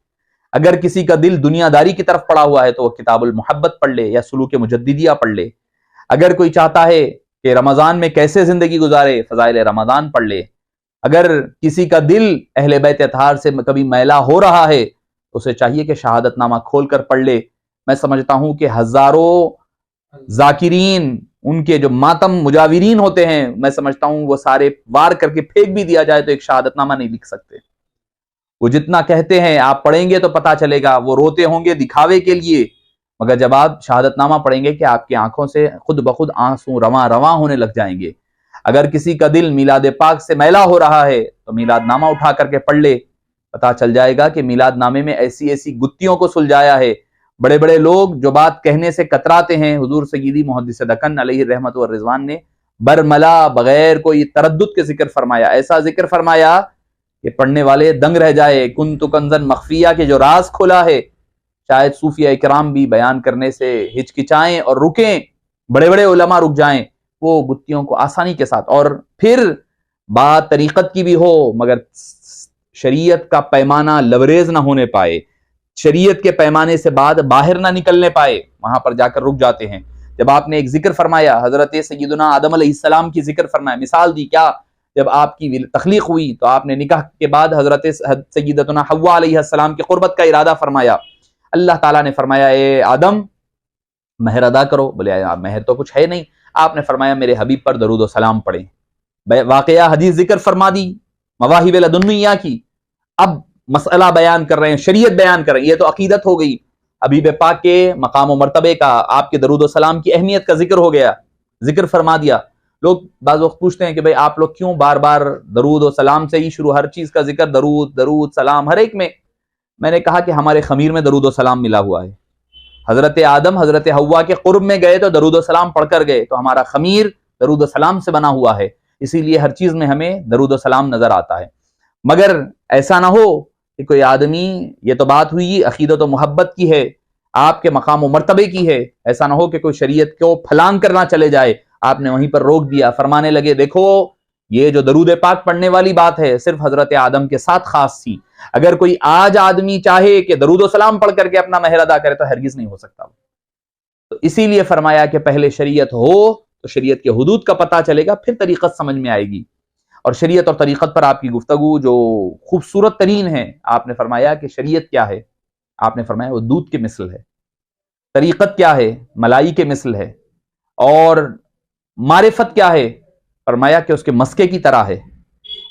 اگر کسی کا دل دنیا داری کی طرف پڑا ہوا ہے تو وہ کتاب المحبت پڑھ لے یا سلوک مجددیہ پڑھ لے۔ اگر کوئی چاہتا ہے کہ رمضان میں کیسے زندگی گزارے، فضائل رمضان پڑھ لے۔ اگر کسی کا دل اہل بیت اطہار سے کبھی میلہ ہو رہا ہے تو اسے چاہیے کہ شہادت نامہ کھول کر پڑھ لے۔ میں سمجھتا ہوں کہ ہزاروں ذاکرین، ان کے جو ماتم مجاورین ہوتے ہیں، میں سمجھتا ہوں وہ سارے وار کر کے پھینک بھی دیا جائے تو ایک شہادت نامہ نہیں لکھ سکتے۔ وہ جتنا کہتے ہیں آپ پڑھیں گے تو پتا چلے گا، وہ روتے ہوں گے دکھاوے کے لیے، مگر جب آپ شہادت نامہ پڑھیں گے کہ آپ کی آنکھوں سے خود بخود آنسو رواں ہونے لگ جائیں گے۔ اگر کسی کا دل میلاد پاک سے میلہ ہو رہا ہے تو میلاد نامہ اٹھا کر کے پڑھ لے، پتا چل جائے گا کہ میلاد نامے میں ایسی گتھیوں کو سلجھایا ہے۔ بڑے بڑے لوگ جو بات کہنے سے کتراتے ہیں، حضور سیدی محدث دکن علیہ رحمت والرضوان نے برملا بغیر کوئی تردد کے ذکر فرمایا، ایسا ذکر فرمایا کہ پڑھنے والے دنگ رہ جائے۔ کنت کنزن مخفیہ کے جو راز کھولا ہے، شاید صوفیہ اکرام بھی بیان کرنے سے ہچکچائیں اور رکیں، بڑے بڑے علماء رک جائیں، وہ گتھیوں کو آسانی کے ساتھ، اور پھر بات طریقت کی بھی ہو مگر شریعت کا پیمانہ لبریز نہ ہونے پائے، شریعت کے پیمانے سے بعد باہر نہ نکلنے پائے، وہاں پر جا کر رک جاتے ہیں۔ جب آپ نے ایک ذکر فرمایا، حضرت سیدنا آدم علیہ السلام کی ذکر فرمایا، مثال دی کیا؟ جب آپ کی تخلیق ہوئی تو آپ نے نکاح کے بعد حضرت سیدتنا حوا علیہ السلام کی قربت کا ارادہ فرمایا۔ اللہ تعالیٰ نے فرمایا اے آدم مہر ادا کرو۔ بولے مہر تو کچھ ہے نہیں۔ آپ نے فرمایا میرے حبیب پر درود و سلام پڑھیں۔ واقعہ حدیث ذکر فرما دی مواہب لدنیہ کی۔ اب مسئلہ بیان کر رہے ہیں، شریعت بیان کر رہے ہیں، یہ تو عقیدت ہو گئی۔ حبیب پاک کے مقام و مرتبے کا، آپ کے درود و سلام کی اہمیت کا ذکر ہو گیا، ذکر فرما دیا۔ لوگ بعض وقت پوچھتے ہیں کہ بھئی آپ لوگ کیوں بار بار درود و سلام سے ہی شروع، ہر چیز کا ذکر درود سلام ہر ایک میں نے کہا کہ ہمارے خمیر میں درود و سلام ملا ہوا ہے۔ حضرت آدم حضرت حوا کے قرب میں گئے تو درود و سلام پڑھ کر گئے، تو ہمارا خمیر درود و سلام سے بنا ہوا ہے، اسی لیے ہر چیز میں ہمیں درود و سلام نظر آتا ہے۔ مگر ایسا نہ ہو کہ کوئی آدمی، یہ تو بات ہوئی عقیدت و محبت کی ہے، آپ کے مقام و مرتبے کی ہے، ایسا نہ ہو کہ کوئی شریعت کو پھلانگ کرنا چلے جائے۔ آپ نے وہیں پر روک دیا، فرمانے لگے دیکھو یہ جو درود پاک پڑھنے والی بات ہے صرف حضرت آدم کے ساتھ خاص تھی، اگر کوئی آج آدمی چاہے کہ درود و سلام پڑھ کر کے اپنا مہر ادا کرے تو ہرگز نہیں ہو سکتا۔ تو اسی لیے فرمایا کہ پہلے شریعت ہو تو شریعت کے حدود کا پتہ چلے گا، پھر طریقت سمجھ میں آئے گی۔ اور شریعت اور طریقت پر آپ کی گفتگو جو خوبصورت ترین ہے، آپ نے فرمایا کہ شریعت کیا ہے؟ آپ نے فرمایا وہ دودھ کے مثل ہے۔ طریقت کیا ہے؟ ملائی کے مثل ہے۔ اور معرفت کیا ہے؟ فرمایا کہ اس کے مسکے کی طرح ہے۔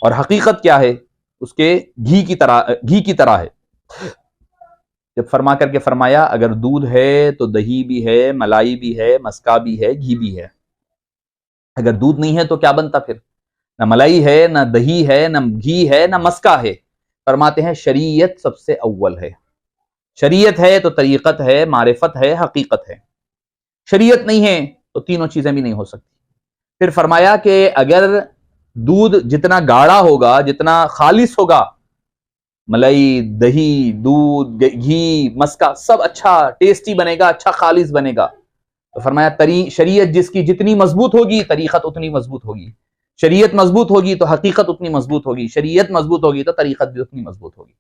اور حقیقت کیا ہے؟ اس کے گھی کی طرح ہے۔ جب فرما کر کے فرمایا اگر دودھ ہے تو دہی بھی ہے، ملائی بھی ہے، مسکا بھی ہے، گھی بھی ہے۔ اگر دودھ نہیں ہے تو کیا بنتا پھر؟ نہ ملائی ہے، نہ دہی ہے، نہ گھی ہے، نہ مسکا ہے۔ فرماتے ہیں شریعت سب سے اول ہے۔ شریعت ہے تو طریقت ہے، معرفت ہے، حقیقت ہے۔ شریعت نہیں ہے تو تینوں چیزیں بھی نہیں ہو سکتی۔ پھر فرمایا کہ اگر دودھ جتنا گاڑھا ہوگا، جتنا خالص ہوگا، ملائی، دہی، دودھ، گھی، مسکا سب اچھا ٹیسٹی بنے گا، اچھا خالص بنے گا۔ تو فرمایا شریعت جس کی جتنی مضبوط ہوگی طریقت اتنی مضبوط ہوگی، شریعت مضبوط ہوگی تو حقیقت اتنی مضبوط ہوگی، شریعت مضبوط ہوگی تو طریقت بھی اتنی مضبوط ہوگی۔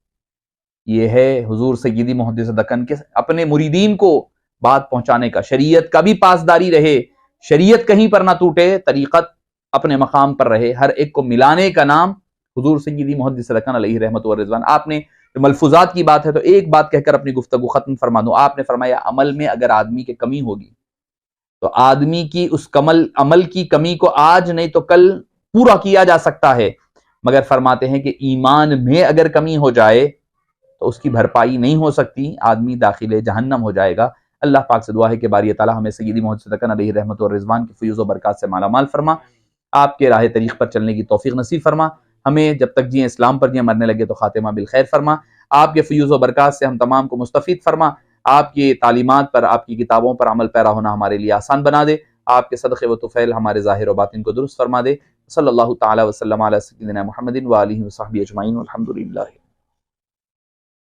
یہ ہے حضور سیدی محدث دکن کے اپنے مریدین کو بات پہنچانے کا، شریعت کا بھی پاسداری رہے، شریعت کہیں پر نہ ٹوٹے، طریقت اپنے مقام پر رہے، ہر ایک کو ملانے کا نام حضور سیدی محدث دکن علیہ رحمت والرضوان۔ آپ نے ملفوظات کی بات ہے تو ایک بات کہہ کر اپنی گفتگو ختم فرما دوں۔ آپ نے فرمایا عمل میں اگر آدمی کی کمی ہوگی تو آدمی کی اس عمل کی کمی کو آج نہیں تو کل پورا کیا جا سکتا ہے، مگر فرماتے ہیں کہ ایمان میں اگر کمی ہو جائے تو اس کی بھرپائی نہیں ہو سکتی، آدمی داخل جہنم ہو جائے گا۔ اللہ پاک سے دعا ہے کہ باری تعالیٰ ہمیں سیدی محمد صدقن علیہ رحمت اور رضوان کی فیوز و برکات سے مالا مال فرما، آپ کے راہ طریق پر چلنے کی توفیق نصیب فرما، ہمیں جب تک جییں اسلام پر جییں، مرنے لگے تو خاتمہ بالخیر فرما، آپ کے فیوز و برکات سے ہم تمام کو مستفید فرما، آپ کی تعلیمات پر، آپ کی کتابوں پر عمل پیرا ہونا ہمارے لیے آسان بنا دے، آپ کے صدقے و طفیل ہمارے ظاہر و باطن کو درست فرما دے۔ صلی اللہ تعالی وسلم علی سیدنا محمد و آلہ وصحبہ اجمعین، والحمد للہ۔